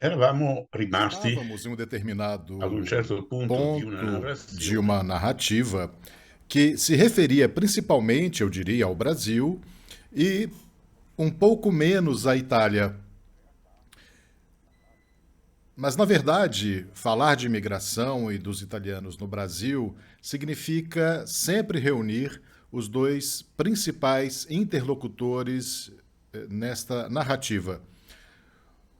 Eravamo rimasti Estávamos em um ad un determinado certo punto di una ponto de narrazione uma narrativa que se referia principalmente, eu diria, ao Brasil e um pouco menos à Itália. Mas, na verdade, falar de imigração e dos italianos no Brasil significa sempre reunir os dois principais interlocutores nesta narrativa.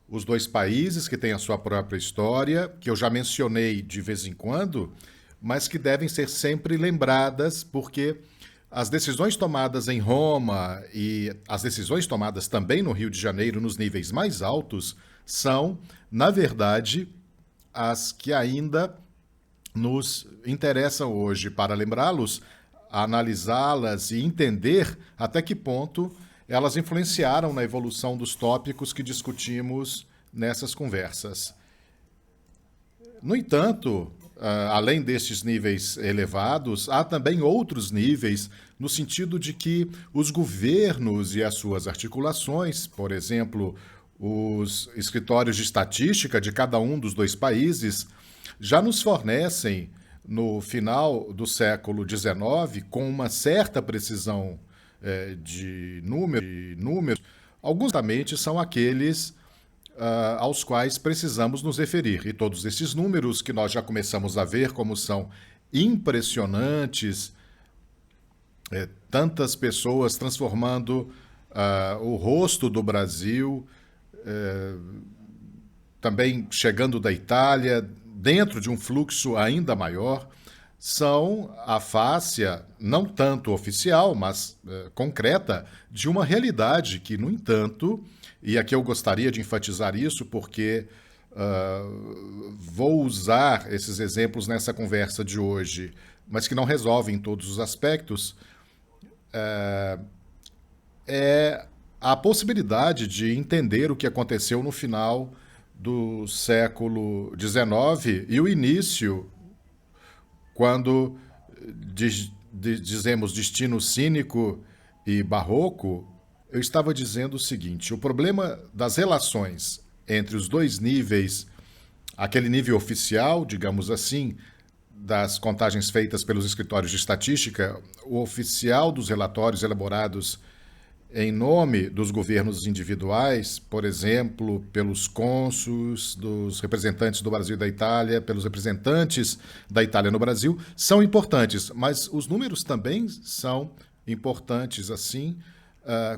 Os dois países que têm a sua própria história, que eu já mencionei de vez em quando, mas que devem ser sempre lembradas, porque as decisões tomadas em Roma e as decisões tomadas também no Rio de Janeiro, nos níveis mais altos, são, na verdade, as que ainda nos interessam hoje para lembrá-los, analisá-las e entender até que ponto elas influenciaram na evolução dos tópicos que discutimos nessas conversas. No entanto, além destes níveis elevados, há também outros níveis, no sentido de que os governos e as suas articulações, por exemplo, os escritórios de estatística de cada um dos dois países, já nos fornecem, no final do século XIX, com uma certa precisão de números, alguns justamente são aqueles aos quais precisamos nos referir. E todos esses números que nós já começamos a ver como são impressionantes, tantas pessoas transformando o rosto do Brasil, também chegando da Itália, dentro de um fluxo ainda maior, são a fáscia, não tanto oficial, mas concreta, de uma realidade que, no entanto, e aqui eu gostaria de enfatizar isso porque vou usar esses exemplos nessa conversa de hoje, mas que não resolvem todos os aspectos, é a possibilidade de entender o que aconteceu no final do século XIX e o início, quando dizemos destino cínico e barroco. Eu estava dizendo o seguinte: o problema das relações entre os dois níveis, aquele nível oficial, digamos assim, das contagens feitas pelos escritórios de estatística, o oficial dos relatórios elaborados em nome dos governos individuais, por exemplo, pelos cônsules, dos representantes do Brasil e da Itália, pelos representantes da Itália no Brasil, são importantes, mas os números também são importantes, assim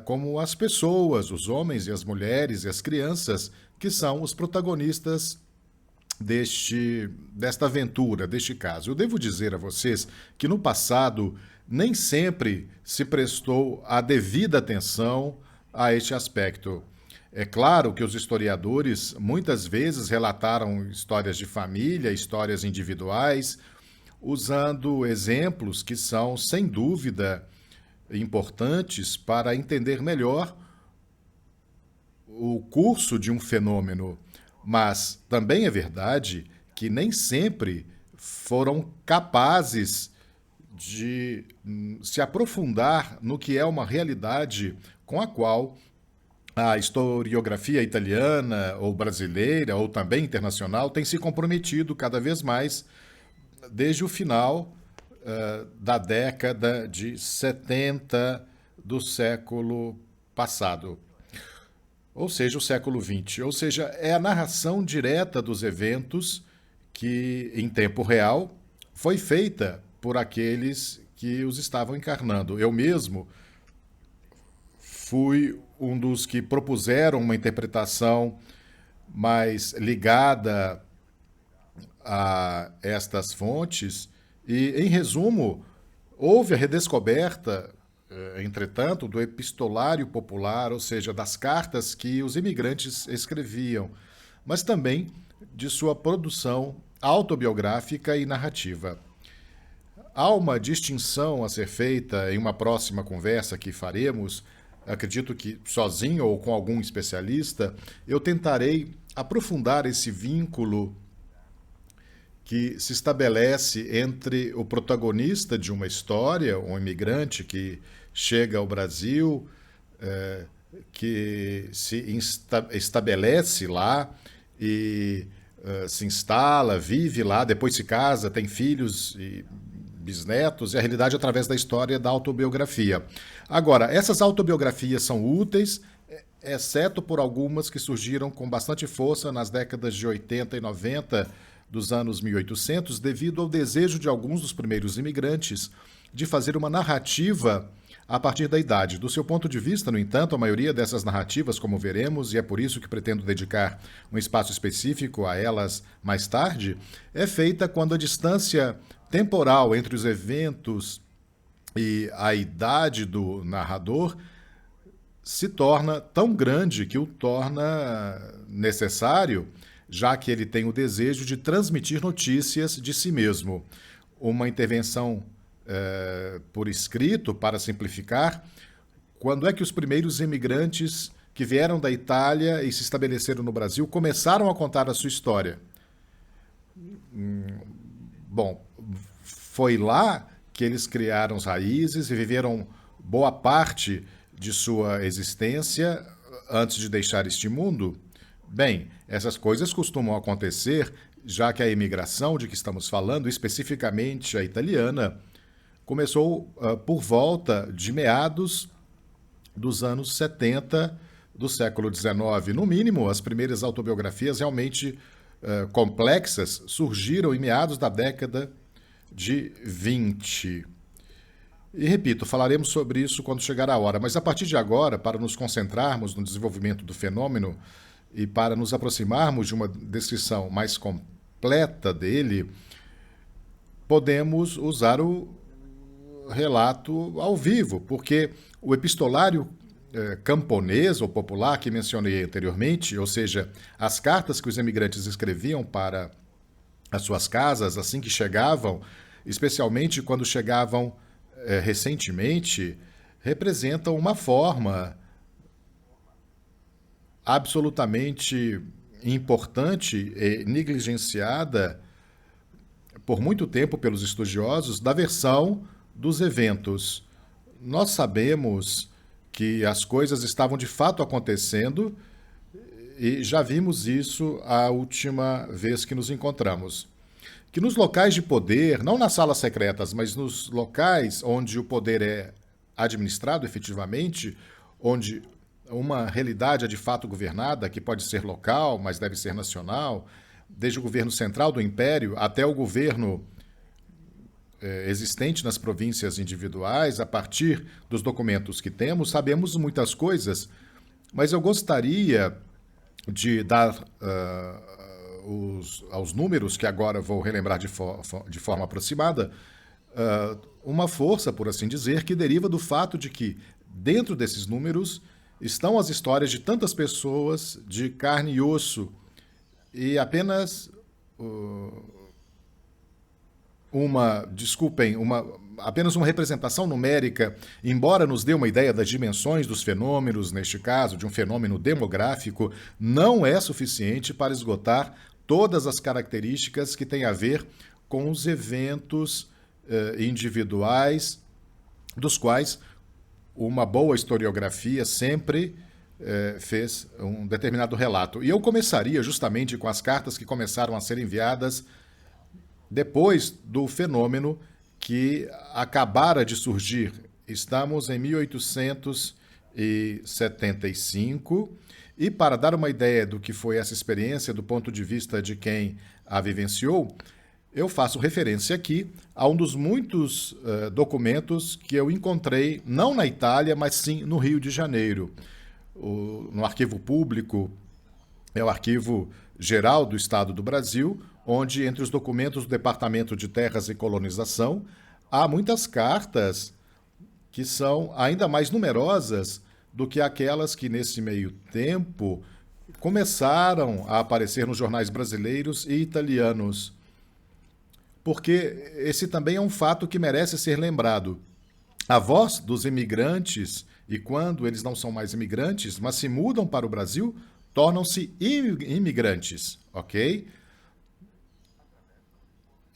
como as pessoas, os homens e as mulheres e as crianças, que são os protagonistas desta aventura, deste caso. Eu devo dizer a vocês que no passado nem sempre se prestou a devida atenção a este aspecto. É claro que os historiadores muitas vezes relataram histórias de família, histórias individuais, usando exemplos que são, sem dúvida, importantes para entender melhor o curso de um fenômeno, mas também é verdade que nem sempre foram capazes de se aprofundar no que é uma realidade com a qual a historiografia italiana ou brasileira ou também internacional tem se comprometido cada vez mais desde o final da década de 70 do século passado, ou seja, o século XX. Ou seja, é a narração direta dos eventos que, em tempo real, foi feita por aqueles que os estavam encarnando. Eu mesmo fui um dos que propuseram uma interpretação mais ligada a estas fontes e, em resumo, houve a redescoberta, entretanto, do epistolário popular, ou seja, das cartas que os imigrantes escreviam, mas também de sua produção autobiográfica e narrativa. Há uma distinção a ser feita em uma próxima conversa que faremos, acredito que sozinho ou com algum especialista, eu tentarei aprofundar esse vínculo que se estabelece entre o protagonista de uma história, um imigrante que chega ao Brasil, que se estabelece lá e se instala, vive lá, depois se casa, tem filhos e bisnetos, e a realidade é através da história da autobiografia. Agora, essas autobiografias são úteis, exceto por algumas que surgiram com bastante força nas décadas de 80 e 90 dos anos 1800, devido ao desejo de alguns dos primeiros imigrantes de fazer uma narrativa a partir da idade. Do seu ponto de vista, no entanto, a maioria dessas narrativas, como veremos, e é por isso que pretendo dedicar um espaço específico a elas mais tarde, é feita quando a distância temporal entre os eventos e a idade do narrador se torna tão grande que o torna necessário, já que ele tem o desejo de transmitir notícias de si mesmo. Uma intervenção por escrito, para simplificar, quando é que os primeiros imigrantes que vieram da Itália e se estabeleceram no Brasil começaram a contar a sua história? Bom, foi lá que eles criaram as raízes e viveram boa parte de sua existência antes de deixar este mundo? Bem, essas coisas costumam acontecer, já que a imigração de que estamos falando, especificamente a italiana, começou por volta de meados dos anos 70 do século XIX. No mínimo, as primeiras autobiografias realmente complexas surgiram em meados da década de 20. E repito, falaremos sobre isso quando chegar a hora, mas a partir de agora, para nos concentrarmos no desenvolvimento do fenômeno e para nos aproximarmos de uma descrição mais completa dele, podemos usar o relato ao vivo, porque o epistolário camponês ou popular que mencionei anteriormente, ou seja, as cartas que os imigrantes escreviam para as suas casas assim que chegavam, especialmente quando chegavam recentemente, representam uma forma absolutamente importante e negligenciada por muito tempo pelos estudiosos da versão dos eventos. Nós sabemos que as coisas estavam de fato acontecendo e já vimos isso a última vez que nos encontramos. Que nos locais de poder, não nas salas secretas, mas nos locais onde o poder é administrado efetivamente, onde uma realidade é de fato governada, que pode ser local, mas deve ser nacional, desde o governo central do império até o governo existente nas províncias individuais, a partir dos documentos que temos, sabemos muitas coisas, mas eu gostaria de dar aos números, que agora vou relembrar de forma aproximada, uma força, por assim dizer, que deriva do fato de que, dentro desses números, estão as histórias de tantas pessoas de carne e osso, e apenas apenas uma representação numérica, embora nos dê uma ideia das dimensões dos fenômenos, neste caso, de um fenômeno demográfico, não é suficiente para esgotar todas as características que têm a ver com os eventos individuais, dos quais uma boa historiografia sempre fez um determinado relato. E eu começaria justamente com as cartas que começaram a ser enviadas depois do fenômeno que acabara de surgir. Estamos em 1875 e para dar uma ideia do que foi essa experiência do ponto de vista de quem a vivenciou, eu faço referência aqui a um dos muitos documentos que eu encontrei, não na Itália, mas sim no Rio de Janeiro. No arquivo público, é o Arquivo Geral do Estado do Brasil, onde, entre os documentos do Departamento de Terras e Colonização, há muitas cartas que são ainda mais numerosas do que aquelas que, nesse meio tempo, começaram a aparecer nos jornais brasileiros e italianos. Porque esse também é um fato que merece ser lembrado. A voz dos imigrantes, e quando eles não são mais imigrantes, mas se mudam para o Brasil, tornam-se imigrantes, ok?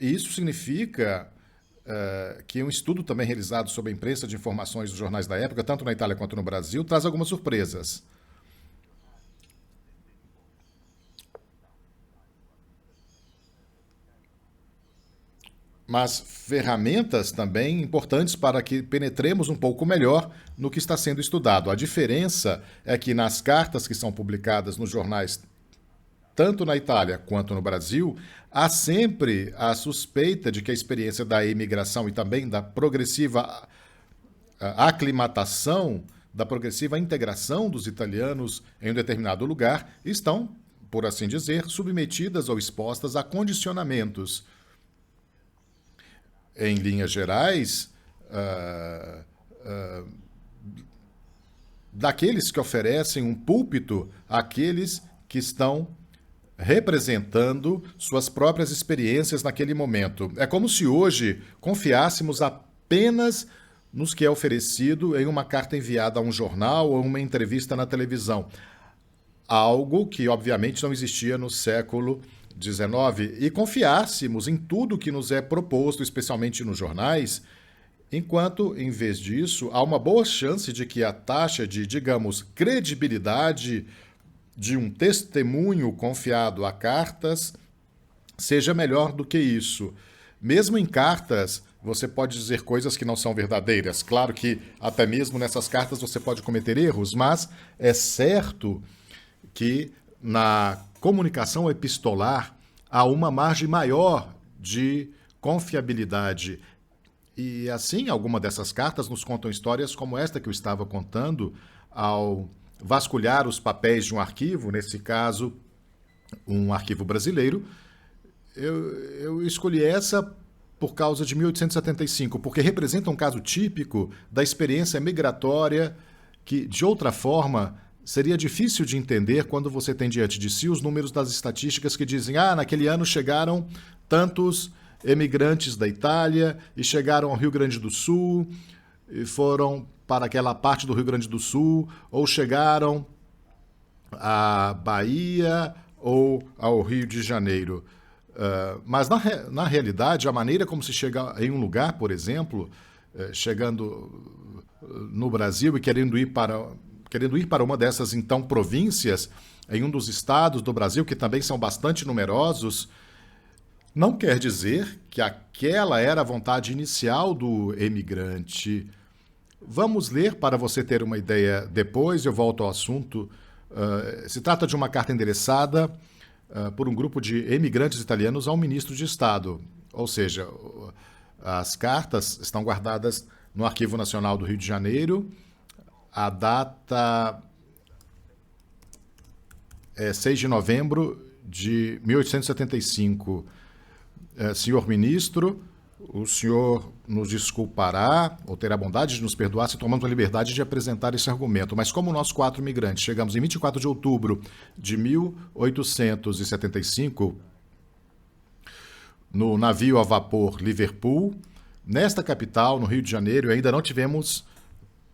E isso significa que um estudo também realizado sobre a imprensa de informações dos jornais da época, tanto na Itália quanto no Brasil, traz algumas surpresas. mas ferramentas também importantes para que penetremos um pouco melhor no que está sendo estudado. A diferença é que nas cartas que são publicadas nos jornais, tanto na Itália quanto no Brasil, há sempre a suspeita de que a experiência da imigração e também da progressiva aclimatação, da progressiva integração dos italianos em um determinado lugar estão, por assim dizer, submetidas ou expostas a condicionamentos. Em linhas gerais, daqueles que oferecem um púlpito àqueles que estão representando suas próprias experiências naquele momento. É como se hoje confiássemos apenas nos que é oferecido em uma carta enviada a um jornal ou uma entrevista na televisão. Algo que, obviamente, não existia no século XIX. E confiássemos em tudo que nos é proposto, especialmente nos jornais, enquanto, em vez disso, há uma boa chance de que a taxa de, digamos, credibilidade de um testemunho confiado a cartas seja melhor do que isso. Mesmo em cartas, você pode dizer coisas que não são verdadeiras. Claro que até mesmo nessas cartas você pode cometer erros, mas é certo que na comunicação epistolar há uma margem maior de confiabilidade. E assim, alguma dessas cartas nos contam histórias como esta que eu estava contando ao vasculhar os papéis de um arquivo, nesse caso, um arquivo brasileiro. Eu escolhi essa por causa de 1875, porque representa um caso típico da experiência migratória que, de outra forma, seria difícil de entender quando você tem diante de si os números das estatísticas que dizem naquele ano chegaram tantos emigrantes da Itália e chegaram ao Rio Grande do Sul e foram para aquela parte do Rio Grande do Sul, ou chegaram à Bahia ou ao Rio de Janeiro. Mas, na realidade, a maneira como se chega em um lugar, por exemplo, chegando no Brasil e querendo ir para uma dessas, então, províncias, em um dos estados do Brasil, que também são bastante numerosos, não quer dizer que aquela era a vontade inicial do emigrante. Vamos ler para você ter uma ideia depois, eu volto ao assunto. Se trata de uma carta endereçada por um grupo de emigrantes italianos ao ministro de Estado. Ou seja, as cartas estão guardadas no Arquivo Nacional do Rio de Janeiro. A data é 6 de novembro de 1875. Senhor ministro, o senhor nos desculpará ou terá a bondade de nos perdoar se tomamos a liberdade de apresentar esse argumento. Mas como nós 4 imigrantes chegamos em 24 de outubro de 1875 no navio a vapor Liverpool, nesta capital, no Rio de Janeiro, ainda não tivemos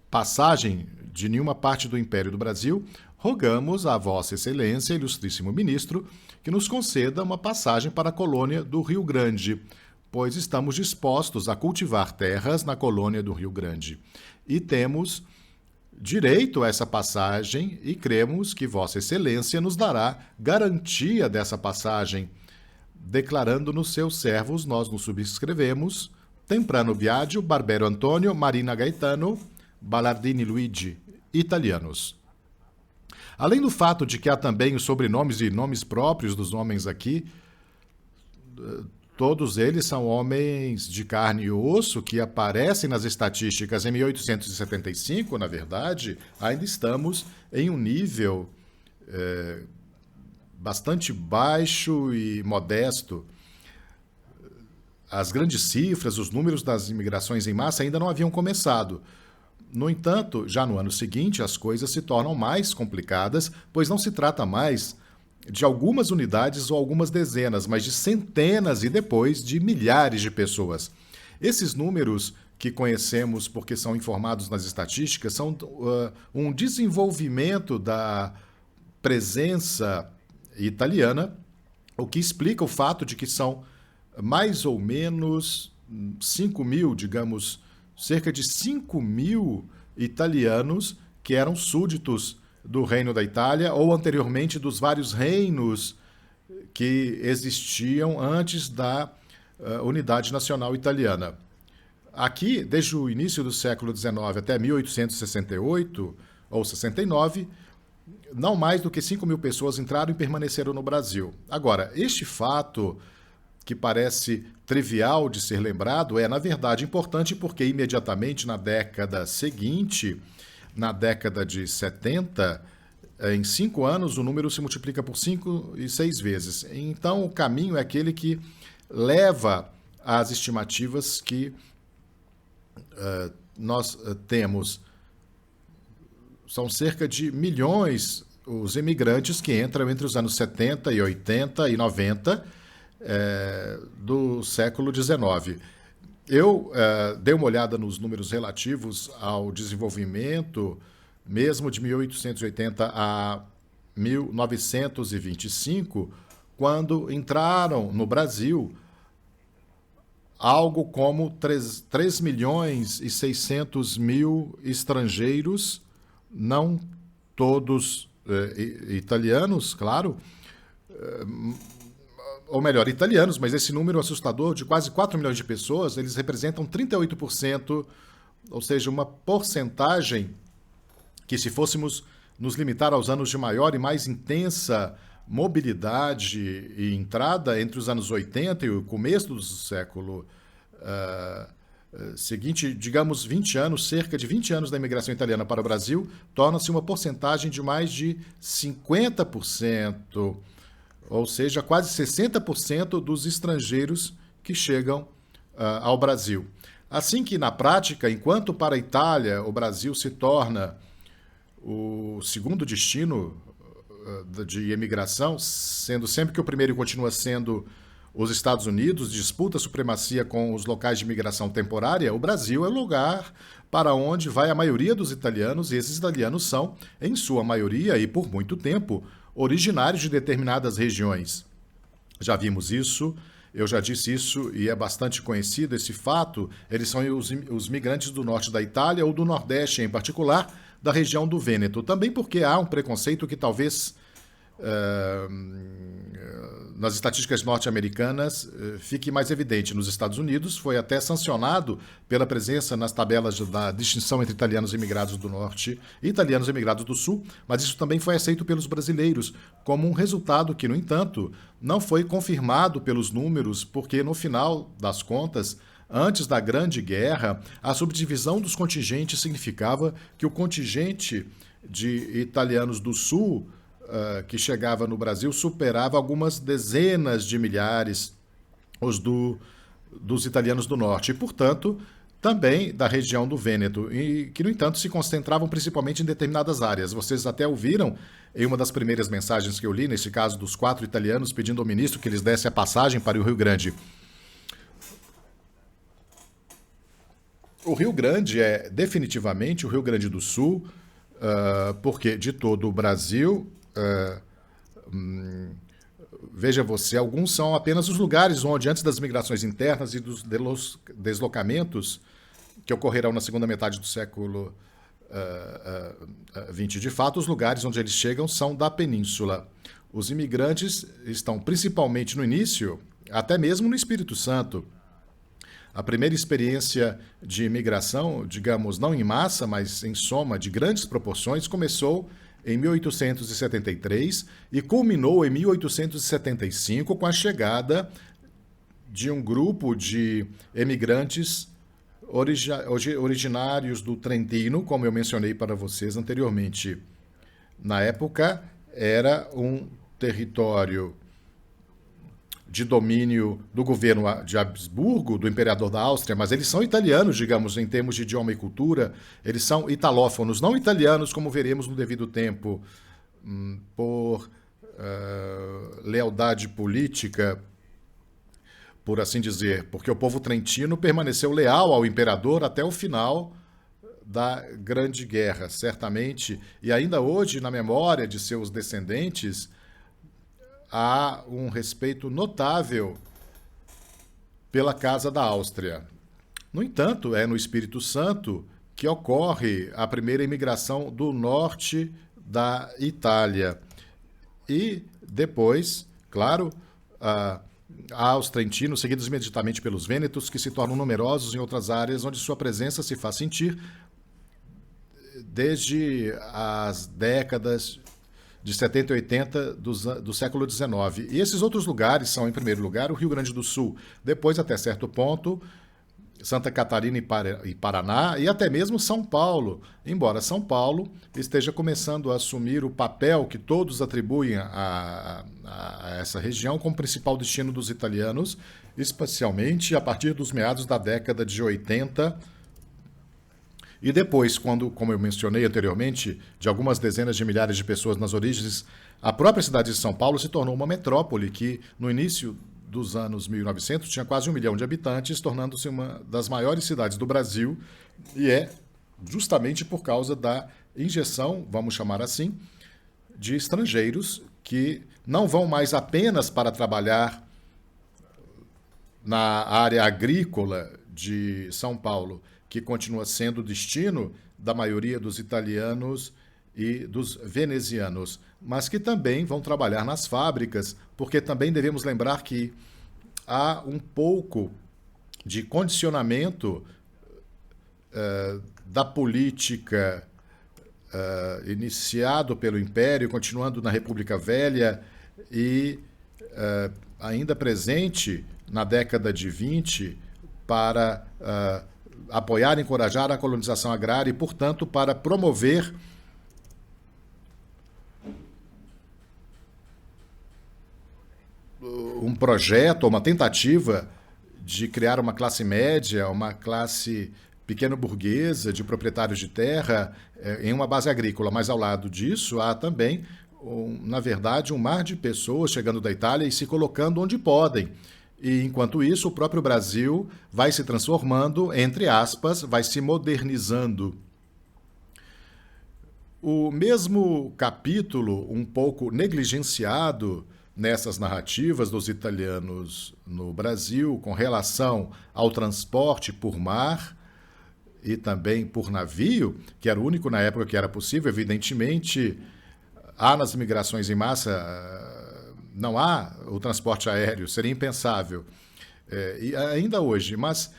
passagem de nenhuma parte do Império do Brasil, rogamos a Vossa Excelência, Ilustríssimo Ministro, que nos conceda uma passagem para a colônia do Rio Grande, pois estamos dispostos a cultivar terras na colônia do Rio Grande. E temos direito a essa passagem e cremos que Vossa Excelência nos dará garantia dessa passagem. Declarando nos seus servos, nós nos subscrevemos, Temprano Biagio, Barbero Antônio, Marina Gaetano, Ballardini Luigi, italianos. Além do fato de que há também os sobrenomes e nomes próprios dos homens aqui, todos eles são homens de carne e osso que aparecem nas estatísticas em 1875, na verdade, ainda estamos em um nível bastante baixo e modesto. As grandes cifras, os números das imigrações em massa ainda não haviam começado. No entanto, já no ano seguinte, as coisas se tornam mais complicadas, pois não se trata mais de algumas unidades ou algumas dezenas, mas de centenas e depois de milhares de pessoas. Esses números que conhecemos porque são informados nas estatísticas são um desenvolvimento da presença italiana, o que explica o fato de que são mais ou menos 5 mil, digamos, cerca de 5 mil italianos que eram súditos do Reino da Itália ou anteriormente dos vários reinos que existiam antes da unidade nacional italiana. Aqui, desde o início do século XIX até 1868 ou 69, não mais do que 5 mil pessoas entraram e permaneceram no Brasil. Agora, este fato, que parece trivial de ser lembrado, é, na verdade, importante porque imediatamente na década seguinte, na década de 70, em 5 anos o número se multiplica por 5 e 6 vezes. Então, o caminho é aquele que leva às estimativas que nós temos. São cerca de milhões os imigrantes que entram entre os anos 70 e 80 e 90 do século XIX. Eu dei uma olhada nos números relativos ao desenvolvimento, mesmo de 1880 a 1925, quando entraram no Brasil algo como 3 milhões e 600 mil estrangeiros, não todos italianos, claro, ou melhor, italianos, mas esse número assustador de quase 4 milhões de pessoas, eles representam 38%, ou seja, uma porcentagem que, se fôssemos nos limitar aos anos de maior e mais intensa mobilidade e entrada entre os anos 80 e o começo do século seguinte, digamos 20 anos, cerca de 20 anos da imigração italiana para o Brasil, torna-se uma porcentagem de mais de 50%, ou seja, quase 60% dos estrangeiros que chegam ao Brasil. Assim que, na prática, enquanto para a Itália o Brasil se torna o segundo destino de imigração, sendo sempre que o primeiro continua sendo os Estados Unidos, disputa a supremacia com os locais de imigração temporária, o Brasil é o lugar para onde vai a maioria dos italianos, e esses italianos são, em sua maioria e por muito tempo, originários de determinadas regiões. Já vimos isso, eu já disse isso e é bastante conhecido esse fato. Eles são os migrantes do norte da Itália ou do Nordeste, em particular, da região do Vêneto. Também porque há um preconceito que talvez nas estatísticas norte-americanas fique mais evidente. Nos Estados Unidos foi até sancionado pela presença nas tabelas da distinção entre italianos imigrados do norte e italianos imigrados do sul, mas isso também foi aceito pelos brasileiros como um resultado que, no entanto, não foi confirmado pelos números, porque no final das contas, antes da Grande Guerra, a subdivisão dos contingentes significava que o contingente de italianos do sul que chegava no Brasil superava algumas dezenas de milhares os dos italianos do norte e, portanto, também da região do Vêneto, e que, no entanto, se concentravam principalmente em determinadas áreas. Vocês até ouviram em uma das primeiras mensagens que eu li, nesse caso dos 4 italianos pedindo ao ministro que eles desse a passagem para o Rio Grande. O Rio Grande é definitivamente o Rio Grande do Sul, porque de todo o Brasil, veja você, alguns são apenas os lugares onde, antes das migrações internas e dos deslocamentos que ocorrerão na segunda metade do século XX, de fato, os lugares onde eles chegam são da península. Os imigrantes estão principalmente no início, até mesmo no Espírito Santo. A primeira experiência de imigração, digamos, não em massa, mas em soma de grandes proporções, começou em 1873 e culminou em 1875 com a chegada de um grupo de emigrantes originários do Trentino, como eu mencionei para vocês anteriormente. Na época, era um território de domínio do governo de Habsburgo, do imperador da Áustria, mas eles são italianos, digamos, em termos de idioma e cultura. Eles são italófonos, não italianos, como veremos no devido tempo, por lealdade política, por assim dizer, porque o povo trentino permaneceu leal ao imperador até o final da Grande Guerra, certamente, e ainda hoje, na memória de seus descendentes, há um respeito notável pela Casa da Áustria. No entanto, é no Espírito Santo que ocorre a primeira imigração do norte da Itália. E depois, claro, há os trentinos, seguidos imediatamente pelos vênetos, que se tornam numerosos em outras áreas onde sua presença se faz sentir desde as décadas de 70 e 80 do século XIX. E esses outros lugares são, em primeiro lugar, o Rio Grande do Sul, depois, até certo ponto, Santa Catarina e Paraná, e até mesmo São Paulo, embora São Paulo esteja começando a assumir o papel que todos atribuem a essa região como principal destino dos italianos, especialmente a partir dos meados da década de 80. E depois, quando, como eu mencionei anteriormente, de algumas dezenas de milhares de pessoas nas origens, a própria cidade de São Paulo se tornou uma metrópole que, no início dos anos 1900, tinha quase 1 milhão de habitantes, tornando-se uma das maiores cidades do Brasil, e é justamente por causa da injeção, vamos chamar assim, de estrangeiros que não vão mais apenas para trabalhar na área agrícola de São Paulo, que continua sendo o destino da maioria dos italianos e dos venezianos, mas que também vão trabalhar nas fábricas, porque também devemos lembrar que há um pouco de condicionamento da política iniciado pelo Império, continuando na República Velha e ainda presente na década de 20 para apoiar e encorajar a colonização agrária e, portanto, para promover um projeto, uma tentativa de criar uma classe média, uma classe pequeno-burguesa de proprietários de terra em uma base agrícola. Mas, ao lado disso, há também, na verdade, um mar de pessoas chegando da Itália e se colocando onde podem. E, enquanto isso, o próprio Brasil vai se transformando, entre aspas, vai se modernizando. O mesmo capítulo, um pouco negligenciado nessas narrativas dos italianos no Brasil, com relação ao transporte por mar e também por navio, que era o único na época que era possível, evidentemente, há nas migrações em massa. Não há o transporte aéreo, seria impensável, e ainda hoje, mas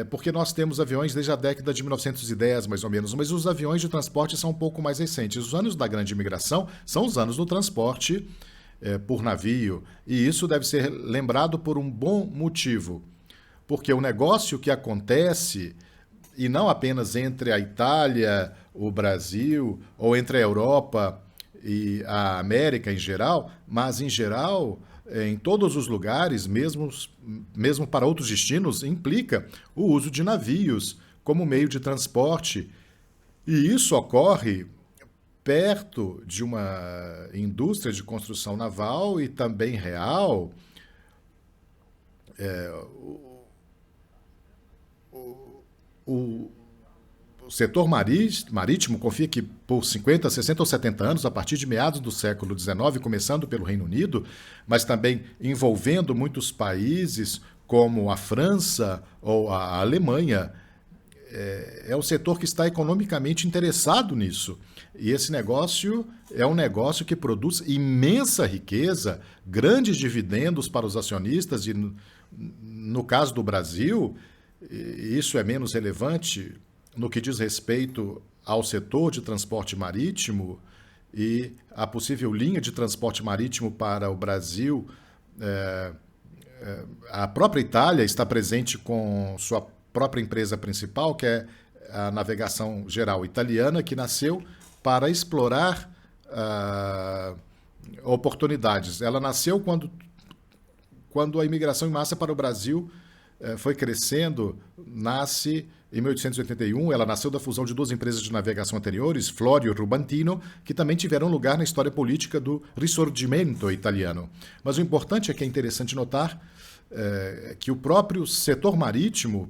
porque nós temos aviões desde a década de 1910, mais ou menos, mas os aviões de transporte são um pouco mais recentes. Os anos da grande imigração são os anos do transporte por navio, e isso deve ser lembrado por um bom motivo, porque o negócio que acontece, e não apenas entre a Itália, o Brasil, ou entre a Europa e a América em geral, mas em geral, em todos os lugares, mesmo para outros destinos, implica o uso de navios como meio de transporte. E isso ocorre perto de uma indústria de construção naval e também real. O setor marítimo confia que por 50, 60 ou 70 anos, a partir de meados do século XIX, começando pelo Reino Unido, mas também envolvendo muitos países como a França ou a Alemanha, é o setor que está economicamente interessado nisso. E esse negócio é um negócio que produz imensa riqueza, grandes dividendos para os acionistas, e no caso do Brasil, isso é menos relevante no que diz respeito ao setor de transporte marítimo e a possível linha de transporte marítimo para o Brasil. A própria Itália está presente com sua própria empresa principal, que é a Navegação Geral Italiana, que nasceu para explorar oportunidades. Ela nasceu quando a imigração em massa para o Brasil foi crescendo, nasce em 1881, ela nasceu da fusão de duas empresas de navegação anteriores, Florio e Rubantino, que também tiveram lugar na história política do Risorgimento italiano. Mas o importante é que é interessante notar que o próprio setor marítimo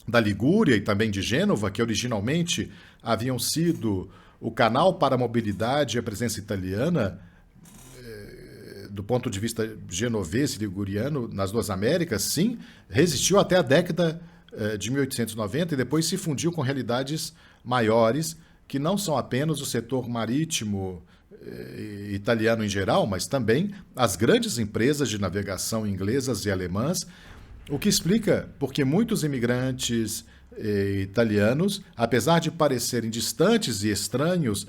da Ligúria e também de Gênova, que originalmente haviam sido o canal para a mobilidade e a presença italiana, do ponto de vista genovese e liguriano, nas duas Américas, sim, resistiu até a década de 1890 e depois se fundiu com realidades maiores, que não são apenas o setor marítimo italiano em geral, mas também as grandes empresas de navegação inglesas e alemãs, o que explica porque muitos imigrantes italianos, apesar de parecerem distantes e estranhos,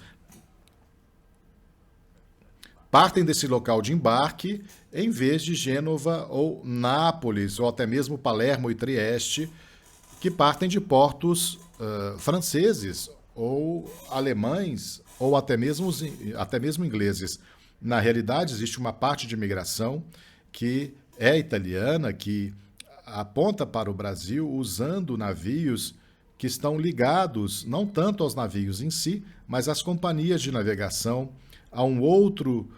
partem desse local de embarque em vez de Gênova ou Nápoles, ou até mesmo Palermo e Trieste, que partem de portos franceses ou alemães ou até mesmo ingleses. Na realidade, existe uma parte de imigração que é italiana, que aponta para o Brasil usando navios que estão ligados não tanto aos navios em si, mas às companhias de navegação, a um outro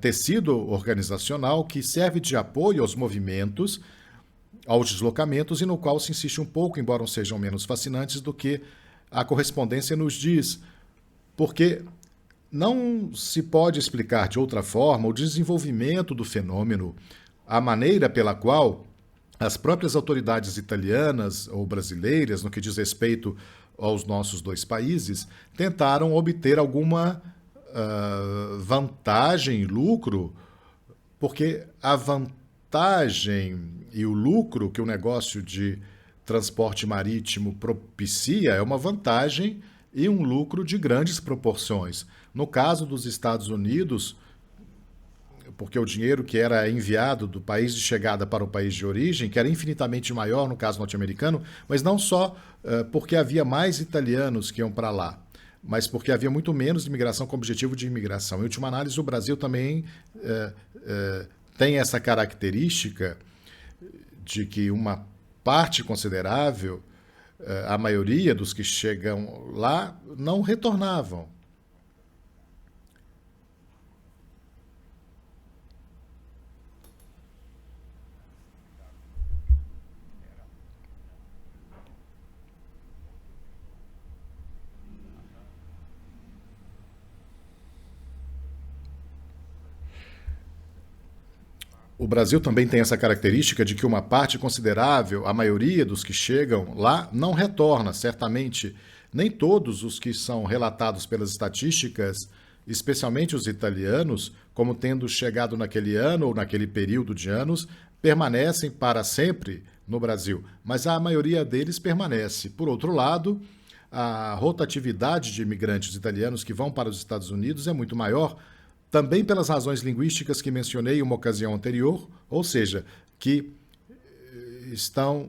tecido organizacional que serve de apoio aos movimentos, aos deslocamentos, e no qual se insiste um pouco, embora sejam menos fascinantes do que a correspondência nos diz, porque não se pode explicar de outra forma o desenvolvimento do fenômeno, a maneira pela qual as próprias autoridades italianas ou brasileiras, no que diz respeito aos nossos dois países, tentaram obter alguma vantagem, lucro, porque a vantagem e o lucro que o negócio de transporte marítimo propicia é uma vantagem e um lucro de grandes proporções. No caso dos Estados Unidos, porque o dinheiro que era enviado do país de chegada para o país de origem, que era infinitamente maior no caso norte-americano, mas não só porque havia mais italianos que iam para lá, mas porque havia muito menos imigração com objetivo de imigração. Em última análise, o Brasil também tem essa característica de que uma parte considerável, a maioria dos que chegam lá, não retornavam. O Brasil também tem essa característica de que uma parte considerável, a maioria dos que chegam lá, não retorna. Certamente, nem todos os que são relatados pelas estatísticas, especialmente os italianos, como tendo chegado naquele ano ou naquele período de anos, permanecem para sempre no Brasil, mas a maioria deles permanece. Por outro lado, a rotatividade de imigrantes italianos que vão para os Estados Unidos é muito maior, também pelas razões linguísticas que mencionei em uma ocasião anterior, ou seja, que estão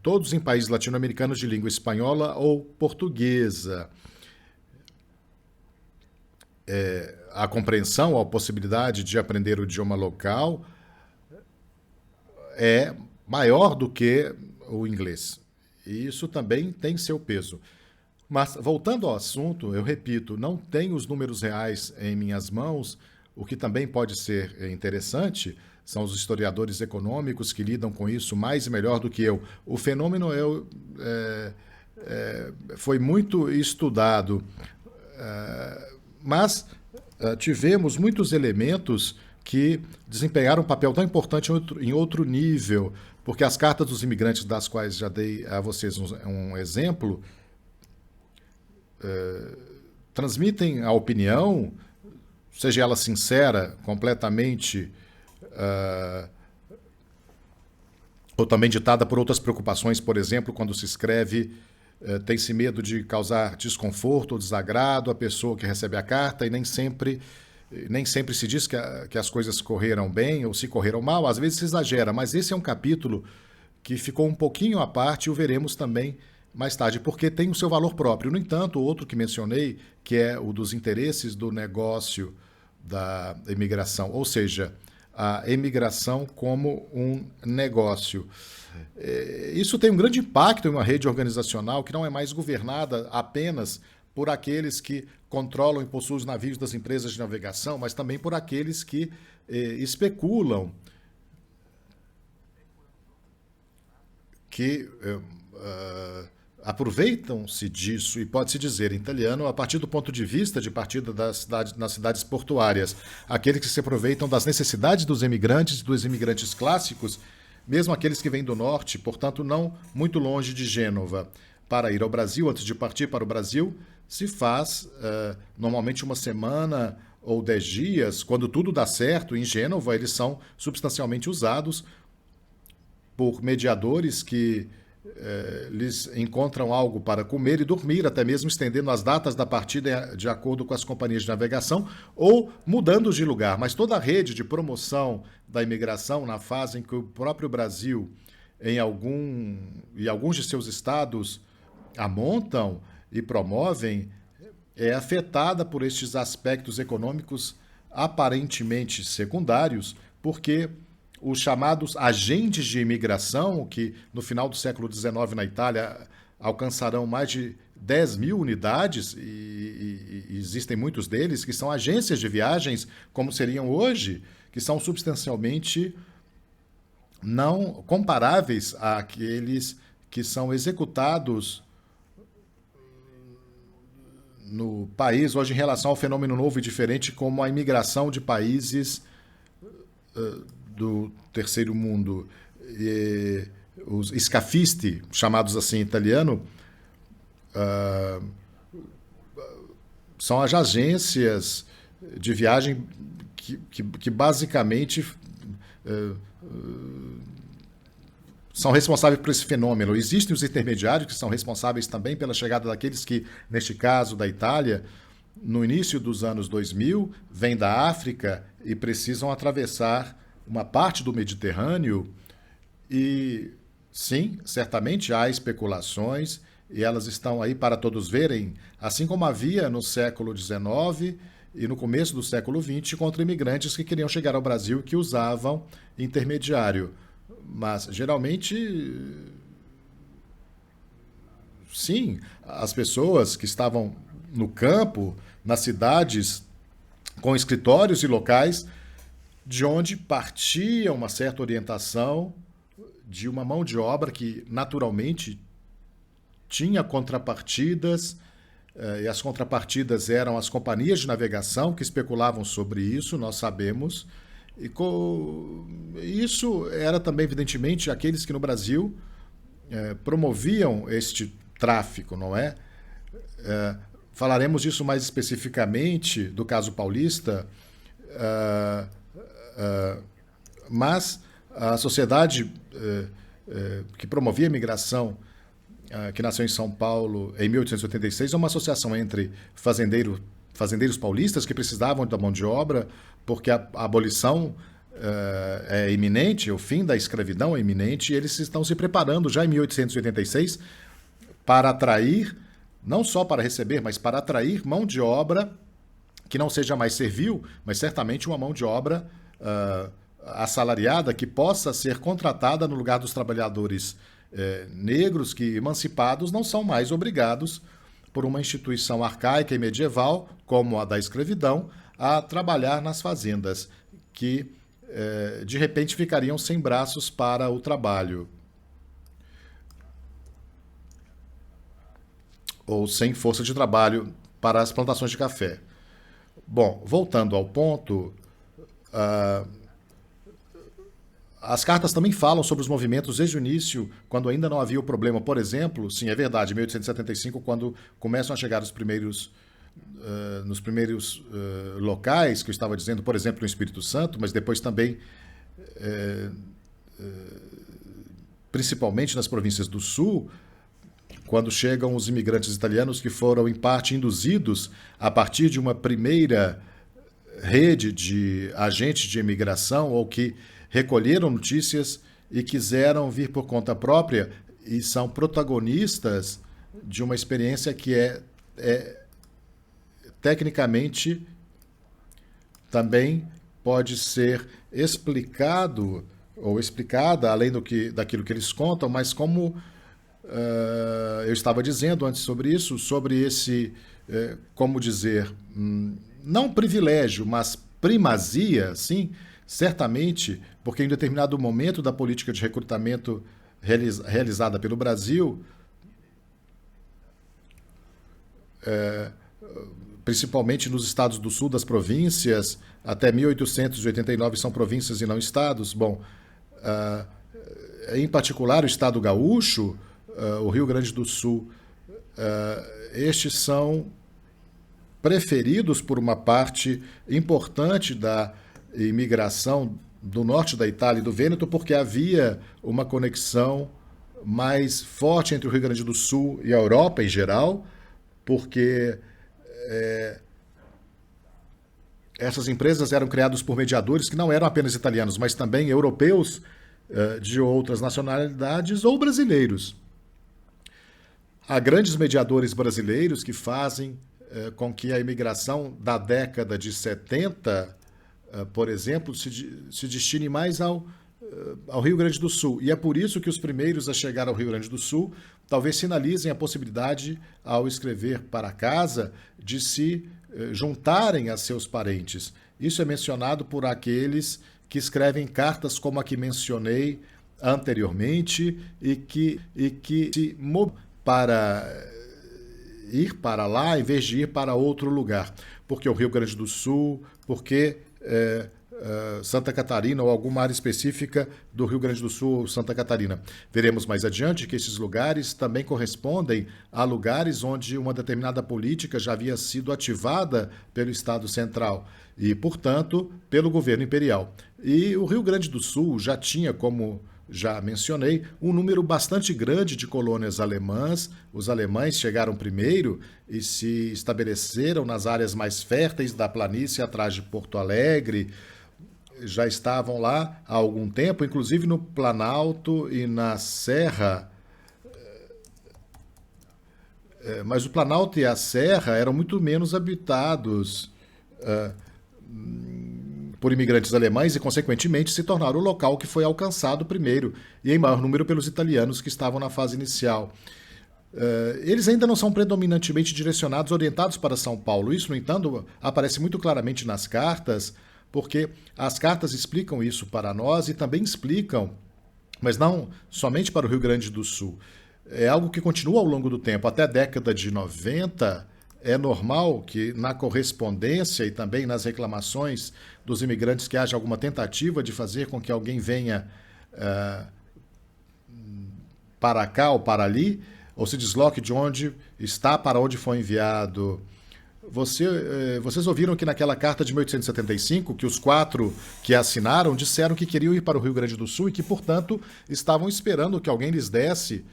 todos em países latino-americanos de língua espanhola ou portuguesa. A compreensão, a possibilidade de aprender o idioma local é maior do que o inglês. E isso também tem seu peso. Mas, voltando ao assunto, eu repito, não tenho os números reais em minhas mãos. O que também pode ser interessante são os historiadores econômicos que lidam com isso mais e melhor do que eu. O fenômeno foi muito estudado, mas tivemos muitos elementos que desempenharam um papel tão importante em outro nível, porque as cartas dos imigrantes, das quais já dei a vocês um exemplo, transmitem a opinião, seja ela sincera, completamente, ou também ditada por outras preocupações. Por exemplo, quando se escreve, tem-se medo de causar desconforto ou desagrado à pessoa que recebe a carta, e nem sempre se diz que as coisas correram bem ou se correram mal. Às vezes se exagera, mas esse é um capítulo que ficou um pouquinho à parte e o veremos também mais tarde, porque tem o seu valor próprio. No entanto, o outro que mencionei, que é o dos interesses do negócio da imigração, ou seja, a imigração como um negócio. Isso tem um grande impacto em uma rede organizacional que não é mais governada apenas por aqueles que controlam e possuem os navios das empresas de navegação, mas também por aqueles que especulam, que aproveitam-se disso, e pode-se dizer em italiano, a partir do ponto de vista de partida nas cidades portuárias, aqueles que se aproveitam das necessidades dos imigrantes clássicos, mesmo aqueles que vêm do norte, portanto não muito longe de Gênova, para ir ao Brasil. Antes de partir para o Brasil, se faz normalmente uma semana ou 10 dias, quando tudo dá certo, em Gênova, eles são substancialmente usados por mediadores que lhes encontram algo para comer e dormir, até mesmo estendendo as datas da partida de acordo com as companhias de navegação ou mudando de lugar. Mas toda a rede de promoção da imigração, na fase em que o próprio Brasil, em alguns de seus estados, a montam e promovem, é afetada por estes aspectos econômicos aparentemente secundários, porque os chamados agentes de imigração, que no final do século XIX na Itália alcançarão mais de 10 mil unidades, e existem muitos deles que são agências de viagens, como seriam hoje, que são substancialmente não comparáveis àqueles que são executados no país hoje em relação ao fenômeno novo e diferente, como a imigração de países do terceiro mundo. Os scafisti, chamados assim em italiano, são as agências de viagem que basicamente são responsáveis por esse fenômeno. Existem os intermediários que são responsáveis também pela chegada daqueles que, neste caso da Itália, no início dos anos 2000, vêm da África e precisam atravessar uma parte do Mediterrâneo. E sim, certamente há especulações e elas estão aí para todos verem, assim como havia no século XIX e no começo do século XX contra imigrantes que queriam chegar ao Brasil e que usavam intermediário. Mas, geralmente, sim, as pessoas que estavam no campo, nas cidades, com escritórios e locais, de onde partia uma certa orientação de uma mão de obra que, naturalmente, tinha contrapartidas, e as contrapartidas eram as companhias de navegação que especulavam sobre isso, nós sabemos. E isso era também, evidentemente, aqueles que no Brasil promoviam este tráfico, não é? Falaremos disso mais especificamente do caso paulista, mas a sociedade que promovia a imigração, que nasceu em São Paulo em 1886, é uma associação entre fazendeiros paulistas que precisavam da mão de obra, porque a abolição é iminente, o fim da escravidão é iminente, e eles estão se preparando já em 1886 para atrair, não só para receber, mas para atrair mão de obra que não seja mais servil, mas certamente uma mão de obra assalariada que possa ser contratada no lugar dos trabalhadores negros que, emancipados, não são mais obrigados por uma instituição arcaica e medieval, como a da escravidão, a trabalhar nas fazendas, que de repente ficariam sem braços para o trabalho, ou sem força de trabalho para as plantações de café. Bom, voltando ao ponto, as cartas também falam sobre os movimentos desde o início, quando ainda não havia o problema. Por exemplo, sim, é verdade, em 1875, quando começam a chegar nos primeiros locais, que eu estava dizendo, por exemplo, no Espírito Santo, mas depois também, principalmente nas províncias do Sul, quando chegam os imigrantes italianos que foram, em parte, induzidos a partir de uma primeira rede de agentes de imigração ou que recolheram notícias e quiseram vir por conta própria e são protagonistas de uma experiência que é tecnicamente também pode ser explicado ou explicada, além daquilo que eles contam, mas como eu estava dizendo antes sobre isso, sobre esse, como dizer, não privilégio, mas primazia, sim, certamente, porque em determinado momento da política de recrutamento realizada pelo Brasil, principalmente nos estados do sul das províncias, até 1889 são províncias e não estados. Bom, em particular o estado gaúcho, o Rio Grande do Sul, estes são preferidos por uma parte importante da imigração do norte da Itália e do Vêneto, porque havia uma conexão mais forte entre o Rio Grande do Sul e a Europa em geral, porque essas empresas eram criadas por mediadores que não eram apenas italianos, mas também europeus de outras nacionalidades ou brasileiros. Há grandes mediadores brasileiros que fazem com que a imigração da década de 70, por exemplo, se destine mais ao Rio Grande do Sul. E é por isso que os primeiros a chegar ao Rio Grande do Sul talvez sinalizem a possibilidade, ao escrever para casa, de se juntarem a seus parentes. Isso é mencionado por aqueles que escrevem cartas como a que mencionei anteriormente e que se movam para ir para lá em vez de ir para outro lugar. Porque o Rio Grande do Sul, porque Santa Catarina ou alguma área específica do Rio Grande do Sul ou Santa Catarina. Veremos mais adiante que esses lugares também correspondem a lugares onde uma determinada política já havia sido ativada pelo Estado Central e, portanto, pelo governo imperial. E o Rio Grande do Sul já tinha, como já mencionei, um número bastante grande de colônias alemãs. Os alemães chegaram primeiro e se estabeleceram nas áreas mais férteis da planície atrás de Porto Alegre. Já estavam lá há algum tempo, inclusive no Planalto e na Serra. Mas o Planalto e a Serra eram muito menos habitados por imigrantes alemães e, consequentemente, se tornaram o local que foi alcançado primeiro e em maior número pelos italianos que estavam na fase inicial. Eles ainda não são predominantemente direcionados, orientados para São Paulo. Isso, no entanto, aparece muito claramente nas cartas, porque as cartas explicam isso para nós e também explicam, mas não somente para o Rio Grande do Sul. É algo que continua ao longo do tempo. Até a década de 90, é normal que na correspondência e também nas reclamações dos imigrantes que haja alguma tentativa de fazer com que alguém venha para cá ou para ali, ou se desloque de onde está para onde foi enviado. Vocês ouviram que naquela carta de 1875, que os 4 que assinaram disseram que queriam ir para o Rio Grande do Sul e que, portanto, estavam esperando que alguém lhes desse,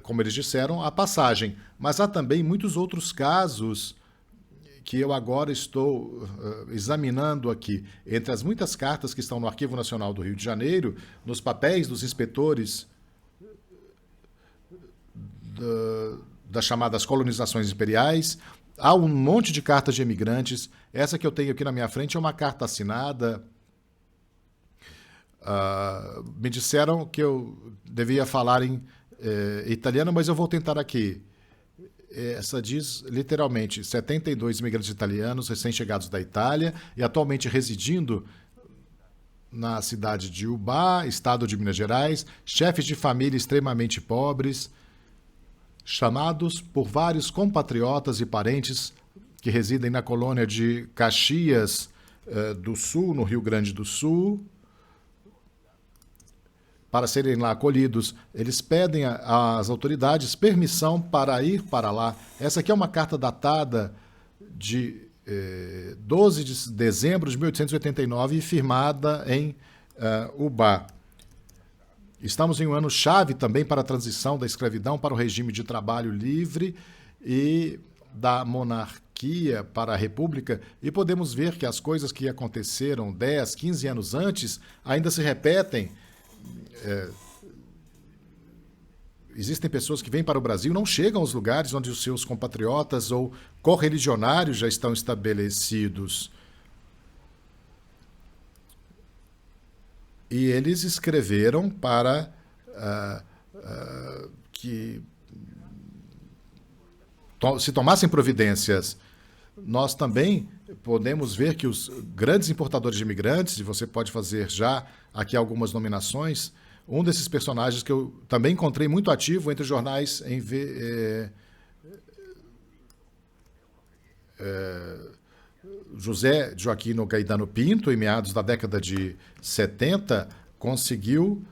como eles disseram, a passagem. Mas há também muitos outros casos que eu agora estou examinando aqui. Entre as muitas cartas que estão no Arquivo Nacional do Rio de Janeiro, nos papéis dos inspetores das chamadas colonizações imperiais, há um monte de cartas de imigrantes. Essa que eu tenho aqui na minha frente é uma carta assinada. Me disseram que eu devia falar em italiano, mas eu vou tentar aqui. Essa diz, literalmente, 72 imigrantes italianos recém-chegados da Itália e atualmente residindo na cidade de Ubá, estado de Minas Gerais, chefes de família extremamente pobres, chamados por vários compatriotas e parentes que residem na colônia de Caxias do Sul, no Rio Grande do Sul, para serem lá acolhidos. Eles pedem às autoridades permissão para ir para lá. Essa aqui é uma carta datada de 12 de dezembro de 1889 e firmada em Ubá. Estamos em um ano-chave também para a transição da escravidão para o regime de trabalho livre e da monarquia para a república, e podemos ver que as coisas que aconteceram 10, 15 anos antes ainda se repetem. Existem pessoas que vêm para o Brasil e não chegam aos lugares onde os seus compatriotas ou correligionários já estão estabelecidos. E eles escreveram para que se tomassem providências. Nós também podemos ver que os grandes importadores de imigrantes, e você pode fazer já aqui algumas nominações, um desses personagens que eu também encontrei muito ativo entre os jornais José Joaquino Gaetano Pinto, em meados da década de 70, conseguiu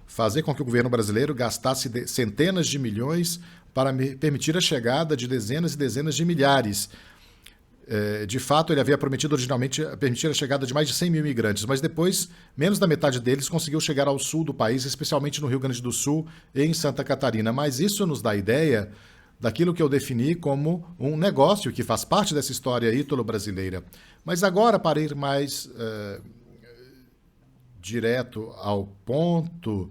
fazer com que o governo brasileiro gastasse centenas de milhões para permitir a chegada de dezenas e dezenas de milhares. De fato, ele havia prometido originalmente permitir a chegada de mais de 100 mil imigrantes, mas depois, menos da metade deles conseguiu chegar ao sul do país, especialmente no Rio Grande do Sul e em Santa Catarina. Mas isso nos dá a ideia daquilo que eu defini como um negócio que faz parte dessa história ítalo-brasileira. Mas agora, para ir mais direto ao ponto,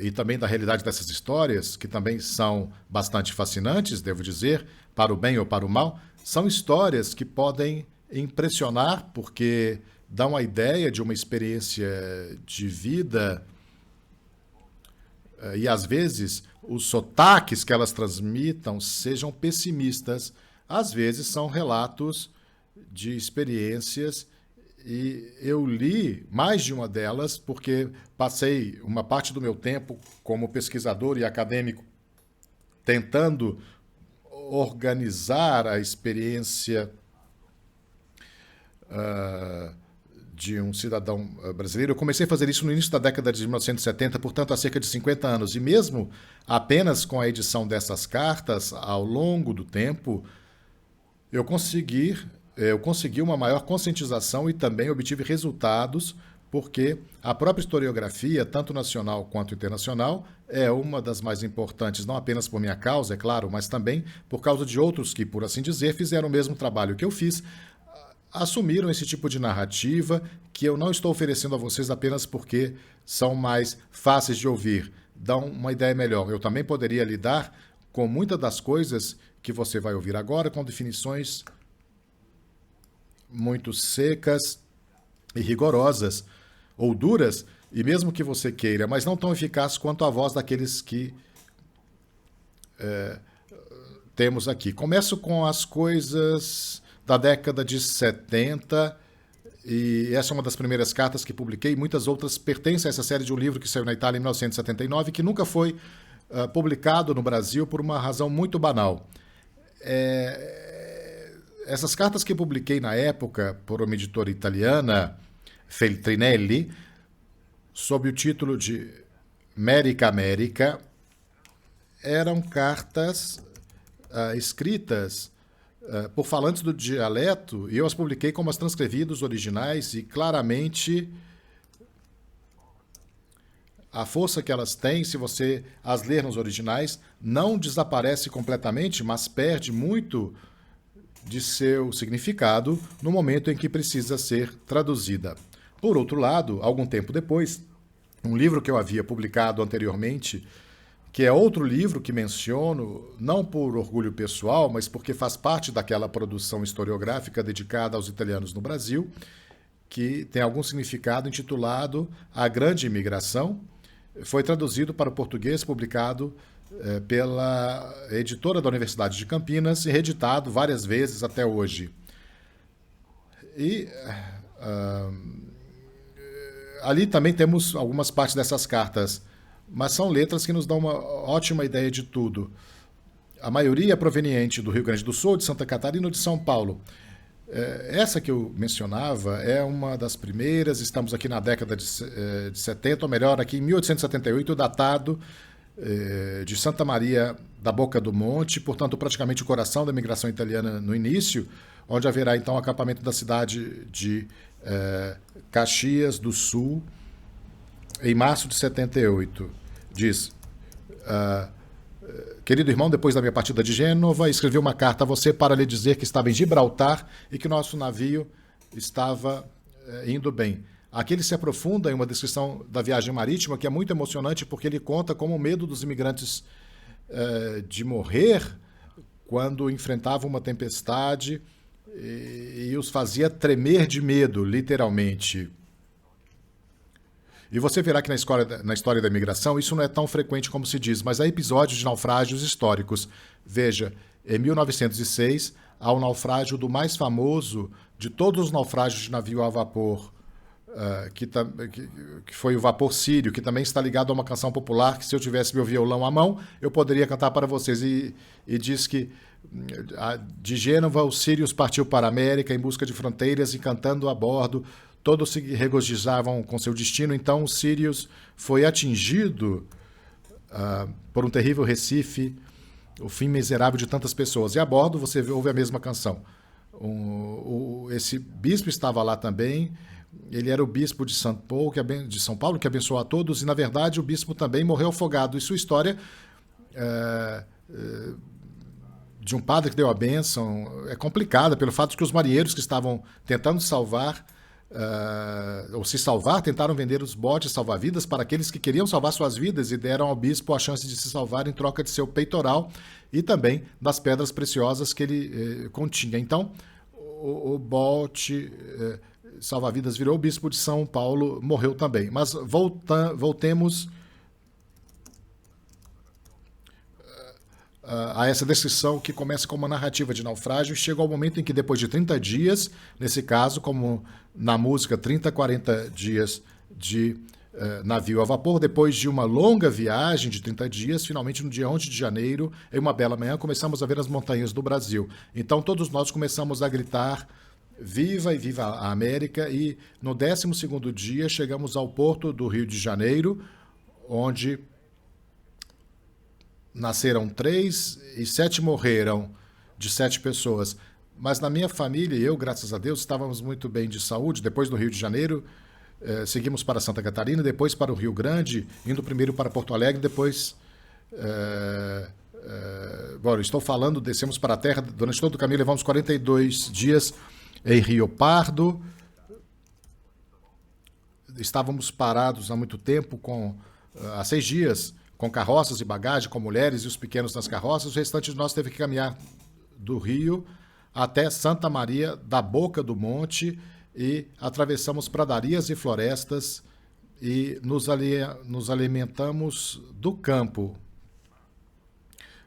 e também da realidade dessas histórias, que também são bastante fascinantes, devo dizer, para o bem ou para o mal, são histórias que podem impressionar, porque dão a ideia de uma experiência de vida e, às vezes, os sotaques que elas transmitam sejam pessimistas. Às vezes, são relatos de experiências. E eu li mais de uma delas porque passei uma parte do meu tempo como pesquisador e acadêmico tentando organizar a experiência de um cidadão brasileiro. Eu comecei a fazer isso no início da década de 1970, portanto há cerca de 50 anos. E mesmo apenas com a edição dessas cartas, ao longo do tempo, eu consegui uma maior conscientização e também obtive resultados, porque a própria historiografia, tanto nacional quanto internacional, é uma das mais importantes, não apenas por minha causa, é claro, mas também por causa de outros que, por assim dizer, fizeram o mesmo trabalho que eu fiz, assumiram esse tipo de narrativa que eu não estou oferecendo a vocês apenas porque são mais fáceis de ouvir, dão uma ideia melhor. Eu também poderia lidar com muitas das coisas que você vai ouvir agora, com definições muito secas e rigorosas, ou duras, e mesmo que você queira, mas não tão eficaz quanto a voz daqueles que temos aqui. Começo com as coisas da década de 70, e essa é uma das primeiras cartas que publiquei. Muitas outras pertencem a essa série de um livro que saiu na Itália em 1979, que nunca foi publicado no Brasil por uma razão muito banal. Essas cartas que publiquei na época por uma editora italiana, Feltrinelli, sob o título de Mérica América, eram cartas escritas por falantes do dialeto, e eu as publiquei como as transcrevi dos originais, e claramente a força que elas têm, se você as ler nos originais, não desaparece completamente, mas perde muito de seu significado no momento em que precisa ser traduzida. Por outro lado, algum tempo depois, um livro que eu havia publicado anteriormente, que é outro livro que menciono, não por orgulho pessoal, mas porque faz parte daquela produção historiográfica dedicada aos italianos no Brasil, que tem algum significado, intitulado A Grande Imigração. Foi traduzido para o português, publicado pela editora da Universidade de Campinas e reeditado várias vezes até hoje. E ali também temos algumas partes dessas cartas, mas são letras que nos dão uma ótima ideia de tudo. A maioria é proveniente do Rio Grande do Sul, de Santa Catarina ou de São Paulo. Essa que eu mencionava é uma das primeiras, estamos aqui na década de 70, ou melhor, aqui em 1878, datado de Santa Maria da Boca do Monte, portanto praticamente o coração da imigração italiana no início, onde haverá então o acampamento da cidade de Caxias do Sul, em março de 78. Diz: querido irmão, depois da minha partida de Gênova, escrevi uma carta a você para lhe dizer que estava em Gibraltar e que nosso navio estava indo bem. Aqui ele se aprofunda em uma descrição da viagem marítima que é muito emocionante, porque ele conta como o medo dos imigrantes de morrer quando enfrentavam uma tempestade e os fazia tremer de medo, literalmente. E você verá que na história da imigração isso não é tão frequente como se diz, mas há episódios de naufrágios históricos. Veja, em 1906, há o naufrágio do mais famoso de todos os naufrágios de navio a vapor, que foi o vapor sírio, que também está ligado a uma canção popular que, se eu tivesse meu violão à mão, eu poderia cantar para vocês. E diz que de Gênova os sírios partiu para a América em busca de fronteiras e cantando a bordo, todos se regozijavam com seu destino. Então, os sírios foi atingido por um terrível Recife, o fim miserável de tantas pessoas. E a bordo você ouve a mesma canção. Esse bispo estava lá também. Ele era o bispo de São Paulo, que abençoou a todos, e na verdade o bispo também morreu afogado. E sua história de um padre que deu a bênção é complicada pelo fato de que os marinheiros que estavam tentando salvar ou se salvar, tentaram vender os botes salva-vidas para aqueles que queriam salvar suas vidas e deram ao bispo a chance de se salvar em troca de seu peitoral e também das pedras preciosas que ele continha. Então, o bote salva-vidas virou o bispo de São Paulo, morreu também. Mas voltemos a essa descrição que começa com uma narrativa de naufrágio e chega ao momento em que depois de 30 dias, nesse caso, como na música 30, 40 dias de navio a vapor, depois de uma longa viagem de 30 dias, finalmente no dia 11 de janeiro, em uma bela manhã, começamos a ver as montanhas do Brasil. Então todos nós começamos a gritar viva e viva a América, e no 12º dia chegamos ao porto do Rio de Janeiro, onde nasceram 3 e 7 morreram, de 7 pessoas. Mas na minha família, eu, graças a Deus, estávamos muito bem de saúde. Depois do Rio de Janeiro, seguimos para Santa Catarina, depois para o Rio Grande, indo primeiro para Porto Alegre, depois... bom, estou falando, descemos para a terra, durante todo o caminho levamos 42 dias em Rio Pardo. Estávamos parados há muito tempo, há 6 dias, com carroças e bagagem, com mulheres e os pequenos nas carroças. O restante de nós teve que caminhar do Rio até Santa Maria da Boca do Monte e atravessamos pradarias e florestas e nos alimentamos do campo.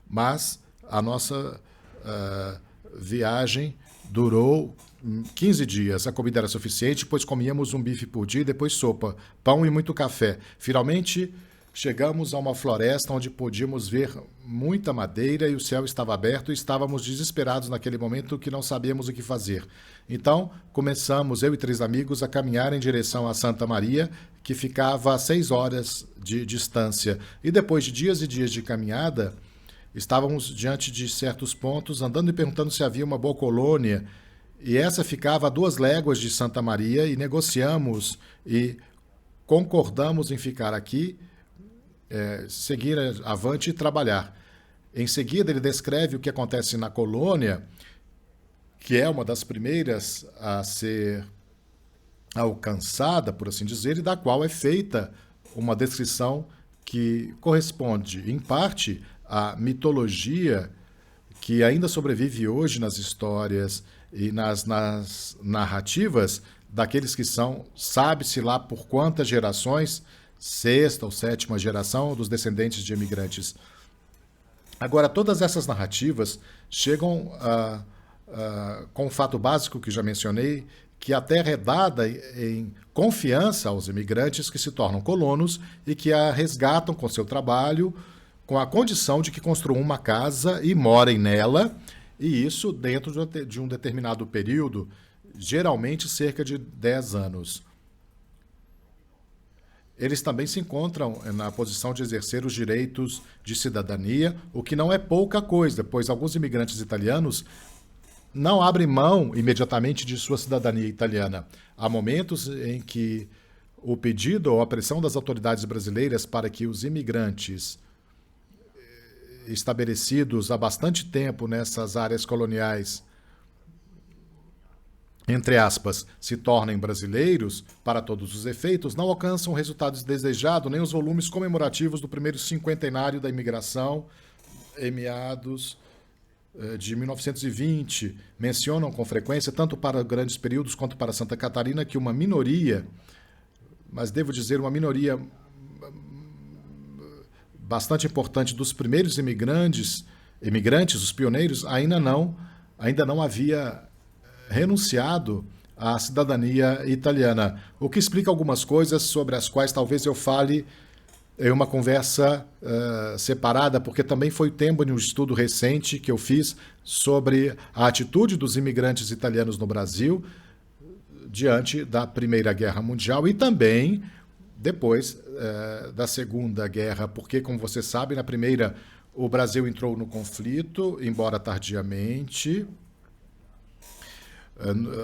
Mas a nossa viagem durou 15 dias. A comida era suficiente, pois comíamos um bife por dia, depois sopa, pão e muito café. Finalmente, chegamos a uma floresta onde podíamos ver muita madeira e o céu estava aberto e estávamos desesperados naquele momento que não sabíamos o que fazer. Então, começamos, eu e 3 amigos, a caminhar em direção a Santa Maria, que ficava a 6 horas de distância. E depois de dias e dias de caminhada, estávamos diante de certos pontos, andando e perguntando se havia uma boa colônia. E essa ficava a 2 léguas de Santa Maria e negociamos e concordamos em ficar aqui, seguir avante e trabalhar. Em seguida, ele descreve o que acontece na colônia, que é uma das primeiras a ser alcançada, por assim dizer, e da qual é feita uma descrição que corresponde, em parte, à mitologia que ainda sobrevive hoje nas histórias e nas narrativas daqueles que são, sabe-se lá por quantas gerações, 6ª ou 7ª geração dos descendentes de imigrantes. Agora, todas essas narrativas chegam com o fato básico que já mencionei, que a terra é dada em confiança aos imigrantes que se tornam colonos e que a resgatam com seu trabalho, com a condição de que construam uma casa e morem nela, e isso dentro de um determinado período, geralmente cerca de 10 anos. Eles também se encontram na posição de exercer os direitos de cidadania, o que não é pouca coisa, pois alguns imigrantes italianos não abrem mão imediatamente de sua cidadania italiana. Há momentos em que o pedido ou a pressão das autoridades brasileiras para que os imigrantes estabelecidos há bastante tempo nessas áreas coloniais, entre aspas, se tornem brasileiros, para todos os efeitos, não alcançam resultados desejados nem os volumes comemorativos do primeiro cinquentenário da imigração, em meados de 1920. Mencionam com frequência, tanto para grandes períodos quanto para Santa Catarina, que uma minoria, mas devo dizer uma minoria bastante importante dos primeiros imigrantes, os pioneiros, ainda não havia renunciado à cidadania italiana, o que explica algumas coisas sobre as quais talvez eu fale em uma conversa separada, porque também foi tema de um estudo recente que eu fiz sobre a atitude dos imigrantes italianos no Brasil diante da Primeira Guerra Mundial e também depois da Segunda Guerra, porque, como você sabe, na primeira o Brasil entrou no conflito, embora tardiamente,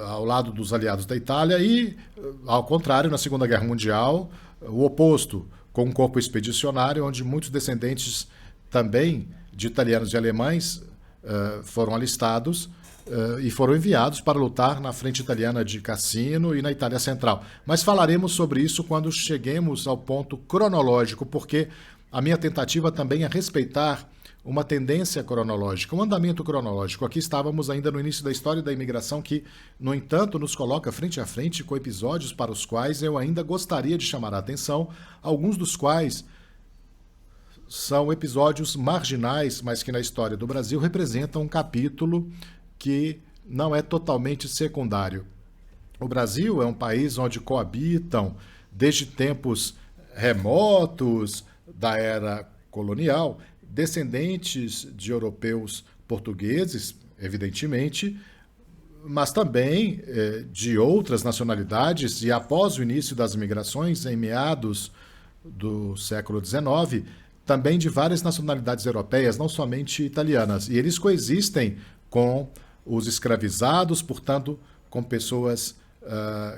ao lado dos aliados da Itália, e, ao contrário, na Segunda Guerra Mundial, o oposto, com um corpo expedicionário, onde muitos descendentes também de italianos e alemães foram alistados e foram enviados para lutar na frente italiana de Cassino e na Itália Central. Mas falaremos sobre isso quando cheguemos ao ponto cronológico, porque a minha tentativa também é respeitar uma tendência cronológica, um andamento cronológico. Aqui estávamos ainda no início da história da imigração, que, no entanto, nos coloca frente a frente com episódios para os quais eu ainda gostaria de chamar a atenção, alguns dos quais são episódios marginais, mas que na história do Brasil representam um capítulo que não é totalmente secundário. O Brasil é um país onde coabitam, desde tempos remotos da era colonial, descendentes de europeus portugueses, evidentemente, mas também de outras nacionalidades, e após o início das migrações, em meados do século XIX, também de várias nacionalidades europeias, não somente italianas. E eles coexistem com os escravizados, portanto, com pessoas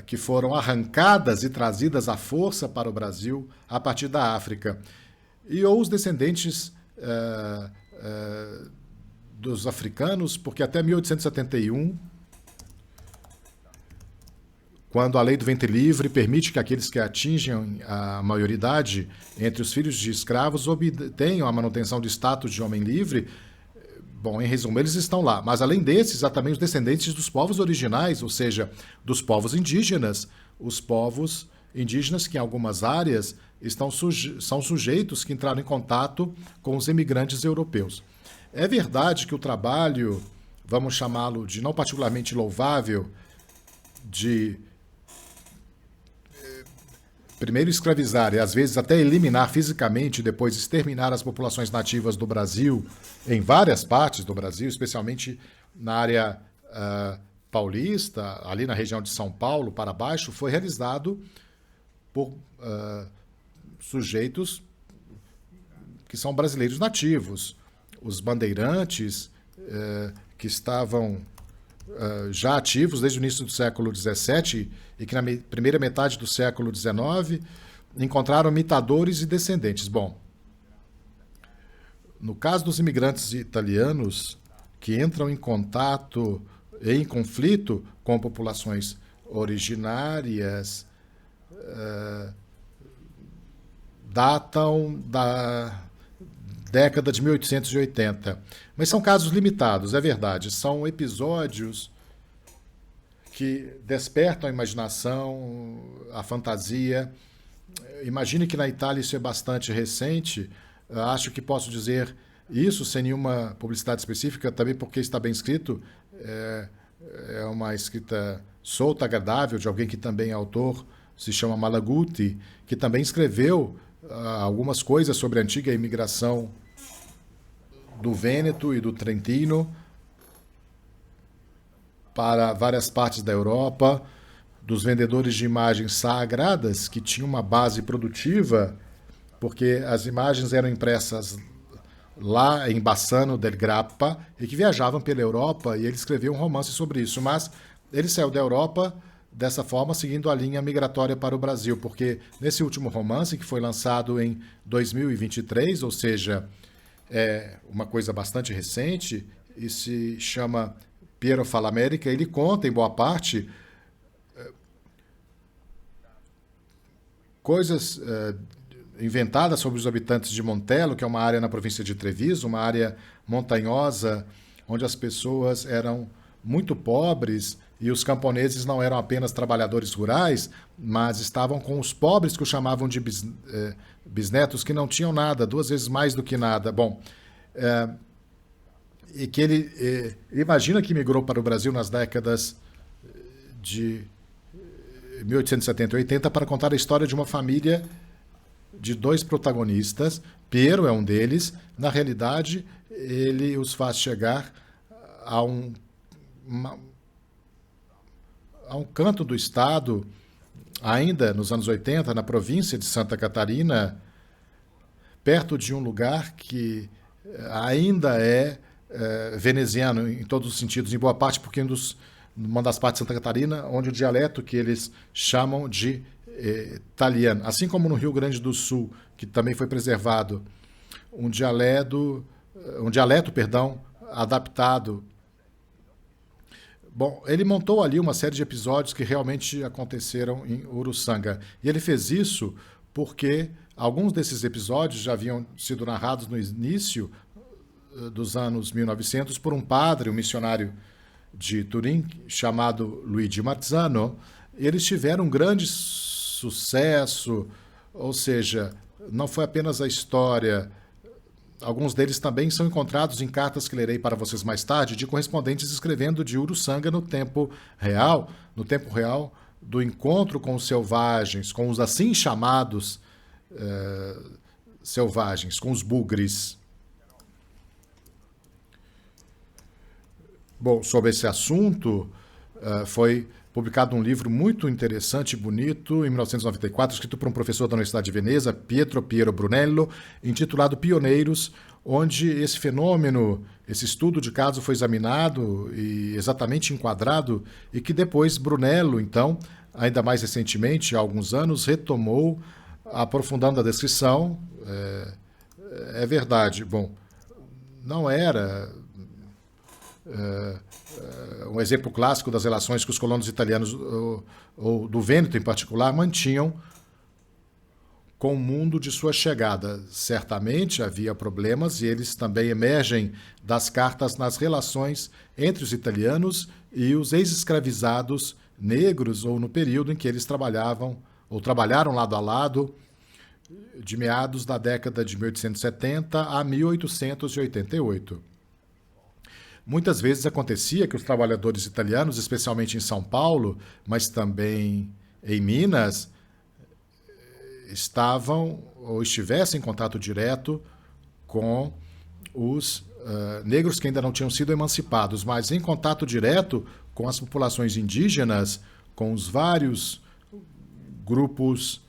que foram arrancadas e trazidas à força para o Brasil a partir da África. E ou os descendentes dos africanos, porque até 1871, quando a lei do ventre livre permite que aqueles que atingem a maioridade entre os filhos de escravos obtenham a manutenção de status de homem livre, bom, em resumo, eles estão lá. Mas, além desses, há também os descendentes dos povos originais, ou seja, dos povos indígenas. Os povos indígenas que, em algumas áreas, são sujeitos que entraram em contato com os imigrantes europeus. É verdade que o trabalho, vamos chamá-lo de não particularmente louvável, de primeiro escravizar e às vezes até eliminar fisicamente e depois exterminar as populações nativas do Brasil, em várias partes do Brasil, especialmente na área paulista, ali na região de São Paulo para baixo, foi realizado por sujeitos que são brasileiros nativos. Os bandeirantes, que estavam já ativos desde o início do século XVII e que na primeira metade do século XIX encontraram imitadores e descendentes. Bom, no caso dos imigrantes italianos que entram em contato e em conflito com populações originárias, datam da década de 1880. Mas são casos limitados, é verdade. São episódios que despertam a imaginação, a fantasia. Imagine que na Itália isso é bastante recente. Acho que posso dizer isso sem nenhuma publicidade específica, também porque está bem escrito. É uma escrita solta, agradável, de alguém que também é autor, se chama Malaguti, que também escreveu algumas coisas sobre a antiga imigração do Vêneto e do Trentino para várias partes da Europa, dos vendedores de imagens sagradas que tinham uma base produtiva, porque as imagens eram impressas lá em Bassano del Grappa e que viajavam pela Europa, e ele escreveu um romance sobre isso, mas ele saiu da Europa dessa forma, seguindo a linha migratória para o Brasil, porque nesse último romance, que foi lançado em 2023, ou seja, é uma coisa bastante recente, e se chama Piero Fala América, ele conta, em boa parte, coisas inventadas sobre os habitantes de Montello, que é uma área na província de Treviso, uma área montanhosa, onde as pessoas eram muito pobres, e os camponeses não eram apenas trabalhadores rurais, mas estavam com os pobres, que os chamavam de bisnetos, que não tinham nada, 2 vezes mais do que nada. Bom, e que ele imagina que migrou para o Brasil nas décadas de 1870 e 80 para contar a história de uma família de 2 protagonistas. Piero é um deles. Na realidade, ele os faz chegar a um canto do estado ainda nos anos 80, na província de Santa Catarina, perto de um lugar que ainda é veneziano em todos os sentidos, em boa parte porque uma das partes de Santa Catarina, onde o dialeto que eles chamam de italiano, assim como no Rio Grande do Sul, que também foi preservado um dialeto, adaptado. Bom, ele montou ali uma série de episódios que realmente aconteceram em Uruçanga. E ele fez isso porque alguns desses episódios já haviam sido narrados no início dos anos 1900 por um padre, um missionário de Turim, chamado Luigi Marzano. Eles tiveram um grande sucesso, ou seja, não foi apenas a história. Alguns deles também são encontrados em cartas que lerei para vocês mais tarde, de correspondentes escrevendo de Uruçanga no tempo real do encontro com os selvagens, com os assim chamados selvagens, com os bugres. Bom, sobre esse assunto, foi publicado um livro muito interessante e bonito, em 1994, escrito por um professor da Universidade de Veneza, Piero Brunello, intitulado Pioneiros, onde esse fenômeno, esse estudo de caso foi examinado e exatamente enquadrado, e que depois Brunello, então, ainda mais recentemente, há alguns anos, retomou, aprofundando a descrição. É verdade, bom, não era um exemplo clássico das relações que os colonos italianos, ou do Vêneto em particular, mantinham com o mundo de sua chegada. Certamente havia problemas e eles também emergem das cartas nas relações entre os italianos e os ex-escravizados negros, ou no período em que eles trabalhavam ou trabalharam lado a lado, de meados da década de 1870 a 1888. Muitas vezes acontecia que os trabalhadores italianos, especialmente em São Paulo, mas também em Minas, estavam ou estivessem em contato direto com os negros que ainda não tinham sido emancipados, mas em contato direto com as populações indígenas, com os vários grupos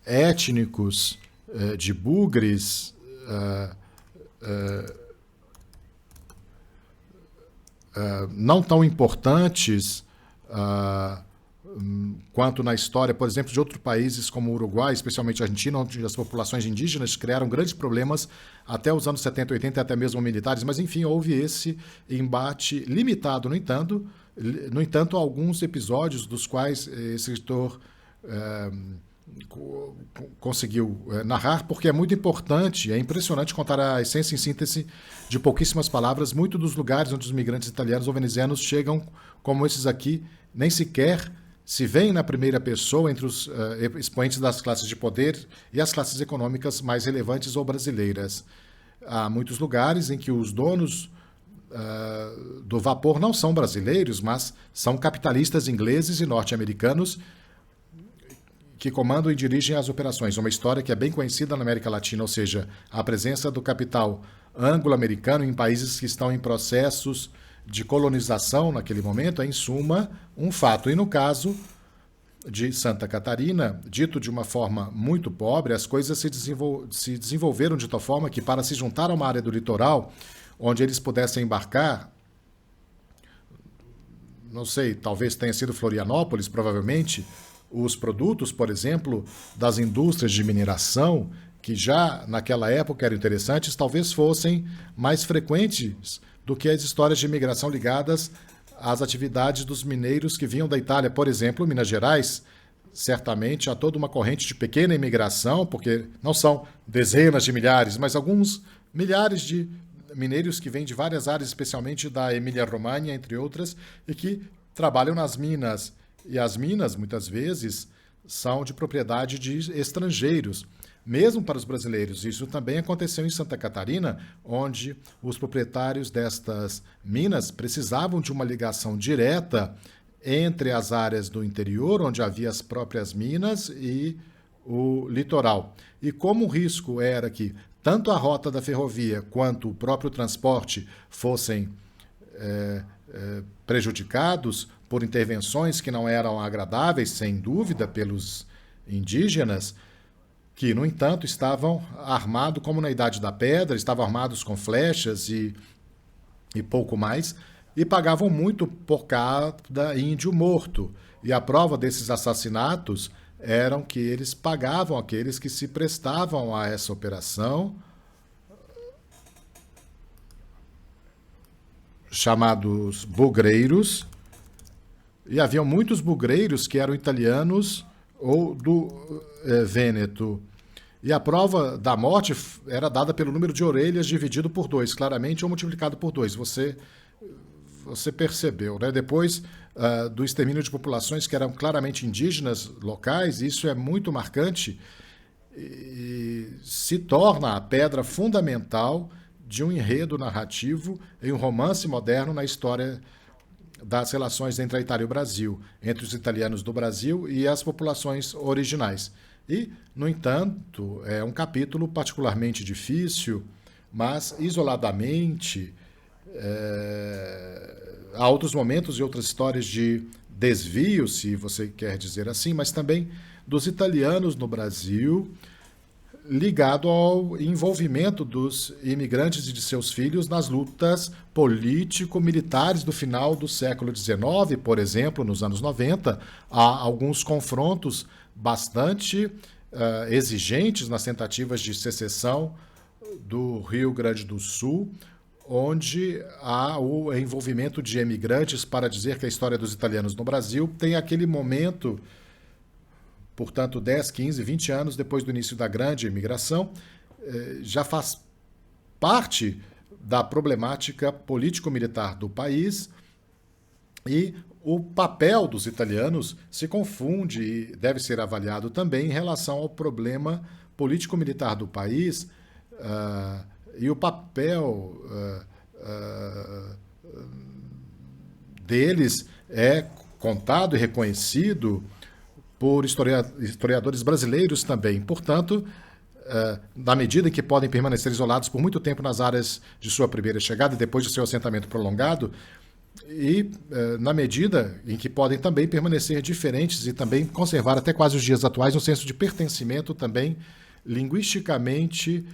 étnicos de bugres, não tão importantes quanto na história, por exemplo, de outros países como o Uruguai, especialmente a Argentina, onde as populações indígenas criaram grandes problemas até os anos 70, 80, até mesmo militares, mas enfim, houve esse embate limitado. No entanto, alguns episódios dos quais esse escritor conseguiu narrar, porque é muito importante, é impressionante contar a essência em síntese de pouquíssimas palavras. Muitos dos lugares onde os migrantes italianos ou venezianos chegam, como esses aqui, nem sequer se veem na primeira pessoa entre os expoentes das classes de poder e as classes econômicas mais relevantes ou brasileiras. Há muitos lugares em que os donos do vapor não são brasileiros, mas são capitalistas ingleses e norte-americanos que comandam e dirigem as operações. Uma história que é bem conhecida na América Latina, ou seja, a presença do capital anglo-americano em países que estão em processos de colonização naquele momento é, em suma, um fato. E no caso de Santa Catarina, dito de uma forma muito pobre, as coisas se desenvolveram de tal forma que, para se juntar a uma área do litoral onde eles pudessem embarcar, não sei, talvez tenha sido Florianópolis, provavelmente, os produtos, por exemplo, das indústrias de mineração, que já naquela época eram interessantes, talvez fossem mais frequentes do que as histórias de imigração ligadas às atividades dos mineiros que vinham da Itália. Por exemplo, Minas Gerais, certamente há toda uma corrente de pequena imigração, porque não são dezenas de milhares, mas alguns milhares de mineiros que vêm de várias áreas, especialmente da Emília-Romagna, entre outras, e que trabalham nas minas. E as minas, muitas vezes, são de propriedade de estrangeiros, mesmo para os brasileiros. Isso também aconteceu em Santa Catarina, onde os proprietários destas minas precisavam de uma ligação direta entre as áreas do interior, onde havia as próprias minas, e o litoral. E como o risco era que tanto a rota da ferrovia quanto o próprio transporte fossem prejudicados, por intervenções que não eram agradáveis, sem dúvida, pelos indígenas, que, no entanto, estavam armados como na Idade da Pedra, estavam armados com flechas e pouco mais, e pagavam muito por cada índio morto. E a prova desses assassinatos eram que eles pagavam aqueles que se prestavam a essa operação, chamados bugreiros, e haviam muitos bugreiros que eram italianos ou do Vêneto. E a prova da morte era dada pelo número de orelhas dividido por 2, claramente, ou multiplicado por 2. Você percebeu, né? Depois do extermínio de populações que eram claramente indígenas locais, isso é muito marcante e se torna a pedra fundamental de um enredo narrativo em um romance moderno na história das relações entre a Itália e o Brasil, entre os italianos do Brasil e as populações originais. E, no entanto, é um capítulo particularmente difícil, mas isoladamente há outros momentos e outras histórias de desvio, se você quer dizer assim, mas também dos italianos no Brasil, ligado ao envolvimento dos imigrantes e de seus filhos nas lutas político-militares do final do século XIX, por exemplo, nos anos 90, há alguns confrontos bastante exigentes nas tentativas de secessão do Rio Grande do Sul, onde há o envolvimento de emigrantes para dizer que a história dos italianos no Brasil tem aquele momento, portanto, 10, 15, 20 anos depois do início da grande imigração, já faz parte da problemática político-militar do país e o papel dos italianos se confunde e deve ser avaliado também em relação ao problema político-militar do país e o papel deles é contado e reconhecido por historiadores brasileiros também. Portanto, na medida em que podem permanecer isolados por muito tempo nas áreas de sua primeira chegada e depois de seu assentamento prolongado, e na medida em que podem também permanecer diferentes e também conservar até quase os dias atuais um senso de pertencimento também linguisticamente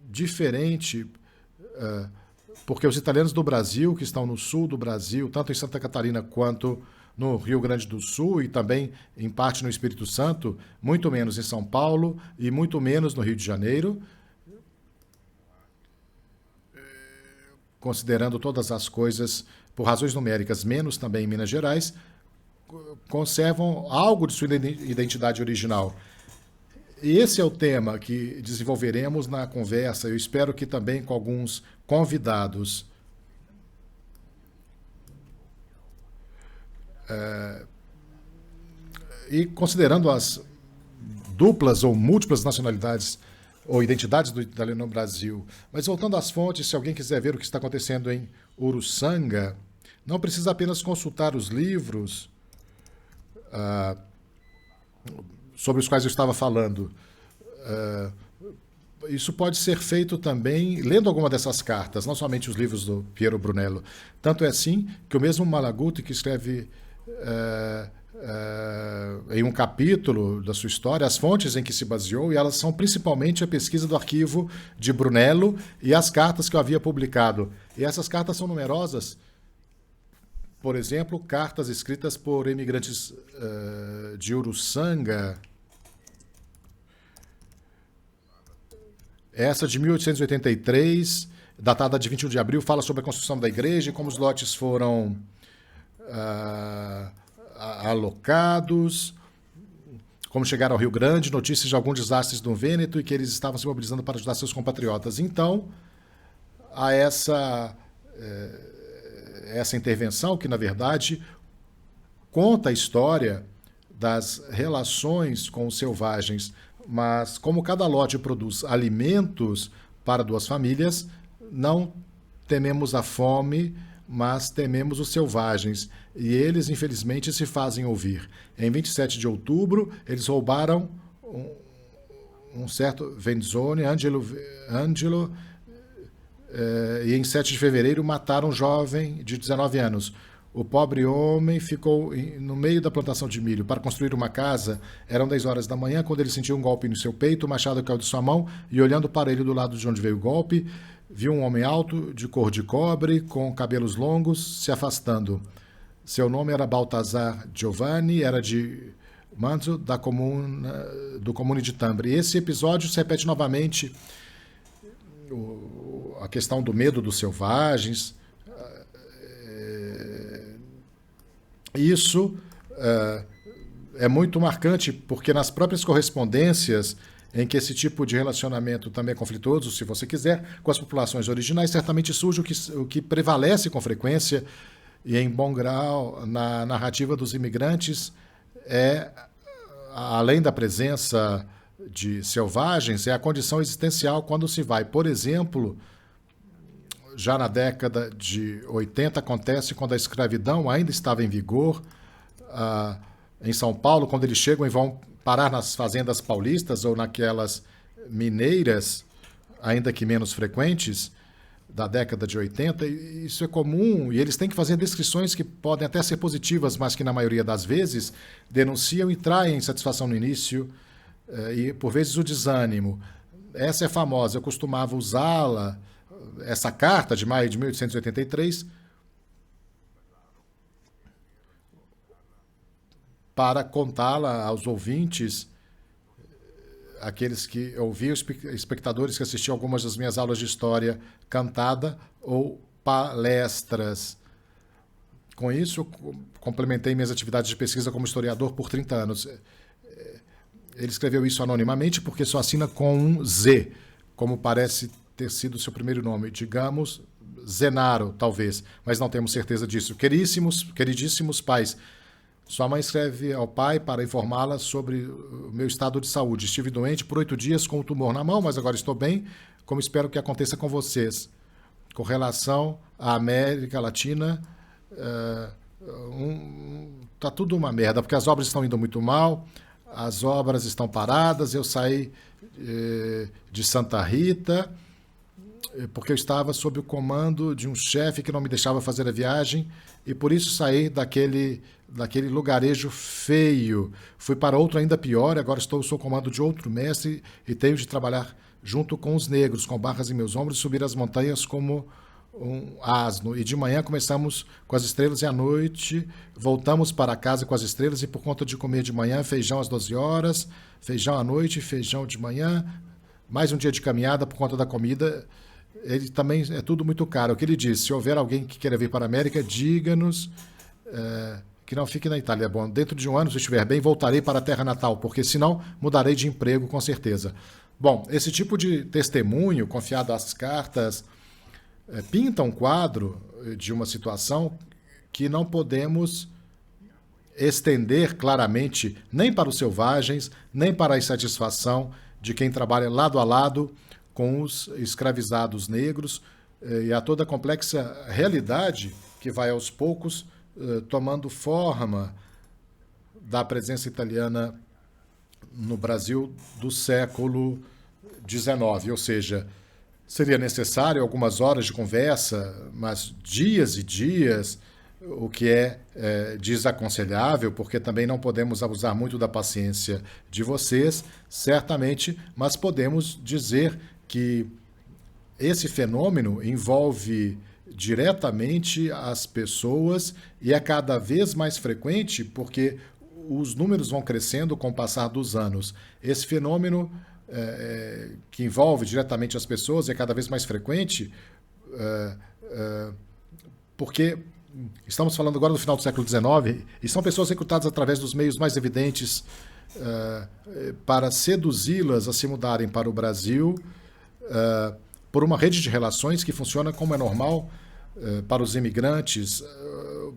diferente, porque os italianos do Brasil, que estão no sul do Brasil, tanto em Santa Catarina quanto no Rio Grande do Sul e também, em parte, no Espírito Santo, muito menos em São Paulo e muito menos no Rio de Janeiro, considerando todas as coisas, por razões numéricas, menos também em Minas Gerais, conservam algo de sua identidade original. E esse é o tema que desenvolveremos na conversa, eu espero que também com alguns convidados. E considerando as duplas ou múltiplas nacionalidades ou identidades do italiano no Brasil. Mas voltando às fontes, se alguém quiser ver o que está acontecendo em Uruçanga, não precisa apenas consultar os livros sobre os quais eu estava falando. Isso pode ser feito também lendo alguma dessas cartas, não somente os livros do Piero Brunello. Tanto é assim que o mesmo Malaguti, que escreve em um capítulo da sua história as fontes em que se baseou, e elas são principalmente a pesquisa do arquivo de Brunello e as cartas que eu havia publicado. E essas cartas são numerosas. Por exemplo, cartas escritas por imigrantes de Uruçanga. Essa de 1883, datada de 21 de abril, fala sobre a construção da igreja e como os lotes foram alocados, como chegaram ao Rio Grande, notícias de alguns desastres no Vêneto e que eles estavam se mobilizando para ajudar seus compatriotas. Então, há essa intervenção que, na verdade, conta a história das relações com os selvagens, mas como cada lote produz alimentos para 2 famílias, não tememos a fome, mas tememos os selvagens. E eles, infelizmente, se fazem ouvir. Em 27 de outubro, eles roubaram um certo Venzone, Angelo, e em 7 de fevereiro mataram um jovem de 19 anos. O pobre homem ficou no meio da plantação de milho para construir uma casa. Eram 10 horas da manhã quando ele sentiu um golpe no seu peito, o machado caiu de sua mão e, olhando para ele do lado de onde veio o golpe, viu um homem alto, de cor de cobre, com cabelos longos, se afastando. Seu nome era Baltazar Giovanni, era de Manzo, do comune de Tambre. E esse episódio se repete novamente, a questão do medo dos selvagens. Isso é muito marcante, porque nas próprias correspondências em que esse tipo de relacionamento também é conflituoso, se você quiser, com as populações originais, certamente surge o que prevalece com frequência e em bom grau na narrativa dos imigrantes, além da presença de selvagens, é a condição existencial quando se vai, por exemplo, já na década de 80, acontece quando a escravidão ainda estava em vigor, em São Paulo, quando eles chegam e vão parar nas fazendas paulistas ou naquelas mineiras, ainda que menos frequentes, da década de 80, isso é comum, e eles têm que fazer descrições que podem até ser positivas, mas que na maioria das vezes denunciam e traem insatisfação no início, e por vezes o desânimo. Essa é famosa, eu costumava usá-la, essa carta de maio de 1883, para contá-la aos ouvintes, aqueles que ouviam, espectadores que assistiam algumas das minhas aulas de história cantada ou palestras. Com isso, complementei minhas atividades de pesquisa como historiador por 30 anos. Ele escreveu isso anonimamente porque só assina com um Z, como parece ter sido seu primeiro nome. Digamos, Zenaro, talvez, mas não temos certeza disso. Queridíssimos pais, sua mãe escreve ao pai para informá-la sobre o meu estado de saúde. Estive doente por 8 dias com o tumor na mão, mas agora estou bem, como espero que aconteça com vocês. Com relação à América Latina, tá tudo uma merda, porque as obras estão indo muito mal, as obras estão paradas. Eu saí de Santa Rita porque eu estava sob o comando de um chefe que não me deixava fazer a viagem e por isso saí daquele lugarejo feio. Fui para outro ainda pior, agora estou sob o comando de outro mestre e tenho de trabalhar junto com os negros, com barras em meus ombros, e subir as montanhas como um asno. E de manhã começamos com as estrelas e à noite voltamos para casa com as estrelas, e por conta de comer de manhã feijão às 12 horas, feijão à noite, feijão de manhã, mais um dia de caminhada por conta da comida. Ele também é tudo muito caro. O que ele diz: se houver alguém que queira vir para a América, diga-nos que não fique na Itália. Bom, dentro de um ano, se estiver bem, voltarei para a terra natal, porque senão mudarei de emprego com certeza. Bom, esse tipo de testemunho confiado às cartas pinta um quadro de uma situação que não podemos estender claramente nem para os selvagens, nem para a insatisfação de quem trabalha lado a lado com os escravizados negros, e a toda a complexa realidade que vai aos poucos tomando forma da presença italiana no Brasil do século XIX. Ou seja, seria necessário algumas horas de conversa, mas dias e dias, o que é desaconselhável, porque também não podemos abusar muito da paciência de vocês, certamente, mas podemos dizer que esse fenômeno envolve diretamente as pessoas e é cada vez mais frequente porque os números vão crescendo com o passar dos anos. Esse fenômeno que envolve diretamente as pessoas é cada vez mais frequente porque estamos falando agora do final do século XIX e são pessoas recrutadas através dos meios mais evidentes para seduzi-las a se mudarem para o Brasil, por uma rede de relações que funciona como é normal para os imigrantes,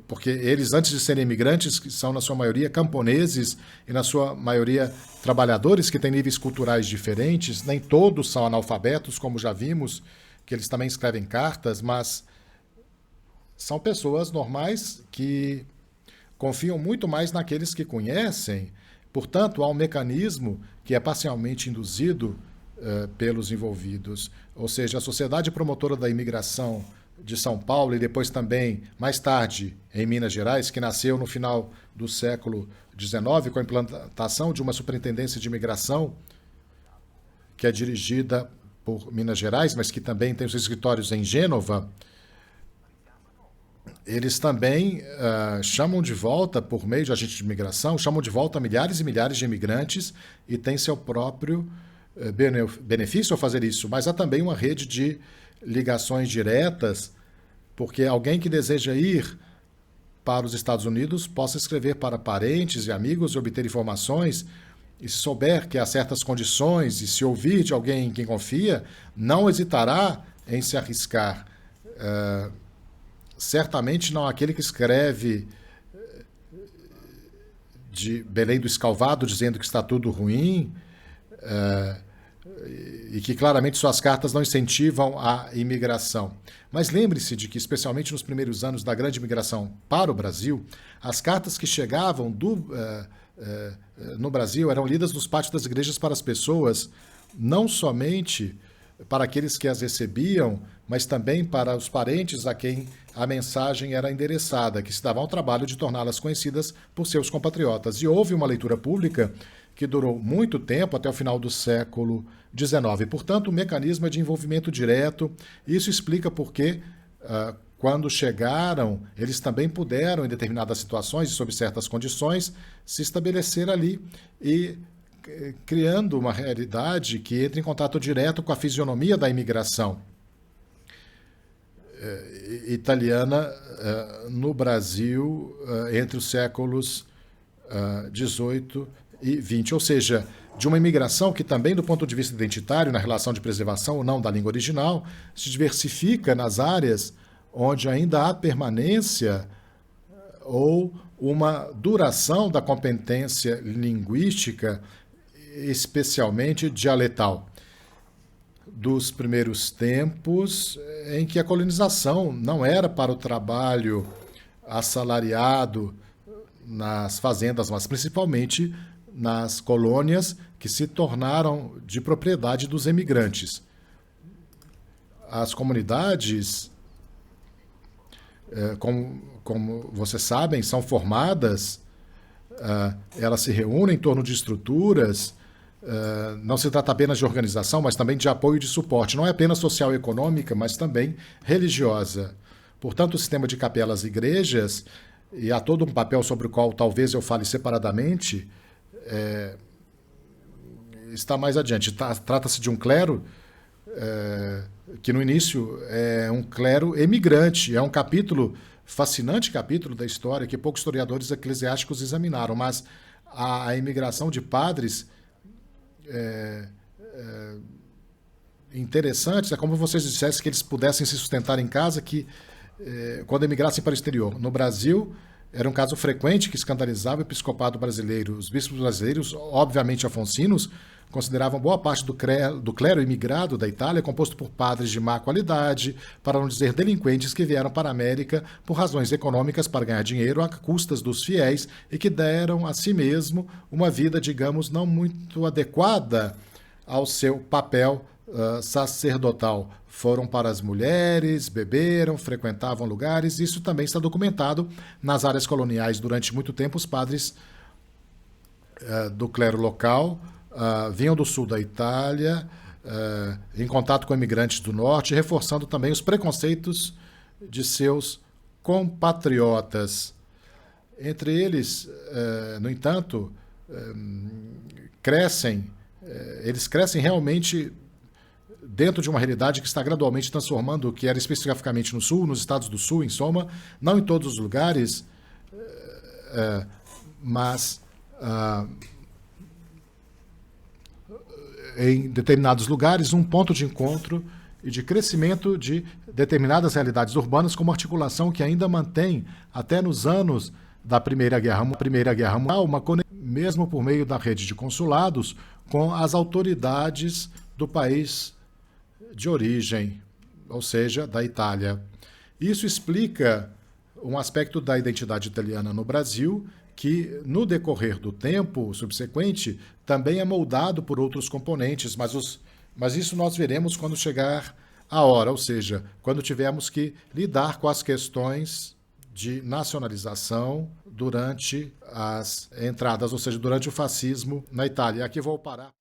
porque eles, antes de serem imigrantes, que são na sua maioria camponeses e na sua maioria trabalhadores que têm níveis culturais diferentes, nem todos são analfabetos, como já vimos, que eles também escrevem cartas, mas são pessoas normais que confiam muito mais naqueles que conhecem. Portanto, há um mecanismo que é parcialmente induzido pelos envolvidos. Ou seja, a Sociedade Promotora da Imigração de São Paulo e depois também, mais tarde, em Minas Gerais, que nasceu no final do século XIX, com a implantação de uma superintendência de imigração, que é dirigida por Minas Gerais, mas que também tem os escritórios em Gênova. Eles também chamam de volta, por meio de agentes de imigração, chamam de volta milhares e milhares de imigrantes e tem seu próprio benefício ao fazer isso. Mas há também uma rede de ligações diretas, porque alguém que deseja ir para os Estados Unidos possa escrever para parentes e amigos e obter informações, e se souber que há certas condições e se ouvir de alguém em quem confia, não hesitará em se arriscar. Certamente não aquele que escreve de Belém do Escalvado dizendo que está tudo ruim e que claramente suas cartas não incentivam a imigração. Mas lembre-se de que, especialmente nos primeiros anos da grande imigração para o Brasil, as cartas que chegavam no Brasil eram lidas nos pátios das igrejas para as pessoas, não somente para aqueles que as recebiam, mas também para os parentes a quem a mensagem era endereçada, que se davam ao trabalho de torná-las conhecidas por seus compatriotas. E houve uma leitura pública que durou muito tempo, até o final do século XIX. Portanto, o mecanismo é de envolvimento direto. Isso explica por que, quando chegaram, eles também puderam, em determinadas situações e sob certas condições, se estabelecer ali e criando uma realidade que entra em contato direto com a fisionomia da imigração italiana no Brasil entre os séculos XVIII e XX, ou seja, de uma imigração que também, do ponto de vista identitário, na relação de preservação ou não da língua original, se diversifica nas áreas onde ainda há permanência ou uma duração da competência linguística, especialmente dialetal, dos primeiros tempos em que a colonização não era para o trabalho assalariado nas fazendas, mas principalmente nas colônias que se tornaram de propriedade dos emigrantes. As comunidades, como vocês sabem, são formadas, elas se reúnem em torno de estruturas. Não se trata apenas de organização, mas também de apoio e de suporte. Não é apenas social e econômica, mas também religiosa. Portanto, o sistema de capelas e igrejas, e há todo um papel sobre o qual talvez eu fale separadamente, está mais adiante. Trata-se de um clero que no início é um clero emigrante. É um fascinante capítulo da história que poucos historiadores eclesiásticos examinaram, mas a imigração de padres interessantes, é como vocês dissessem que eles pudessem se sustentar em casa quando emigrassem para o exterior. No Brasil, era um caso frequente que escandalizava o episcopado brasileiro. Os bispos brasileiros, obviamente afonsinos, consideravam boa parte do clero imigrado da Itália composto por padres de má qualidade, para não dizer delinquentes que vieram para a América por razões econômicas para ganhar dinheiro à custas dos fiéis e que deram a si mesmo uma vida, digamos, não muito adequada ao seu papel sacerdotal. Foram para as mulheres, beberam, frequentavam lugares. Isso também está documentado nas áreas coloniais. Durante muito tempo, os padres do clero local vinham do sul da Itália, em contato com imigrantes do norte, reforçando também os preconceitos de seus compatriotas. Entre eles, no entanto, eles crescem realmente dentro de uma realidade que está gradualmente transformando o que era especificamente no sul, nos estados do sul, em soma, não em todos os lugares, mas em determinados lugares, um ponto de encontro e de crescimento de determinadas realidades urbanas, como articulação que ainda mantém, até nos anos da Primeira Guerra Mundial, uma conexão, mesmo por meio da rede de consulados, com as autoridades do país de origem, ou seja, da Itália. Isso explica um aspecto da identidade italiana no Brasil, que, no decorrer do tempo subsequente, também é moldado por outros componentes, mas isso nós veremos quando chegar a hora, ou seja, quando tivemos que lidar com as questões de nacionalização durante as entradas, ou seja, durante o fascismo na Itália. E aqui vou parar.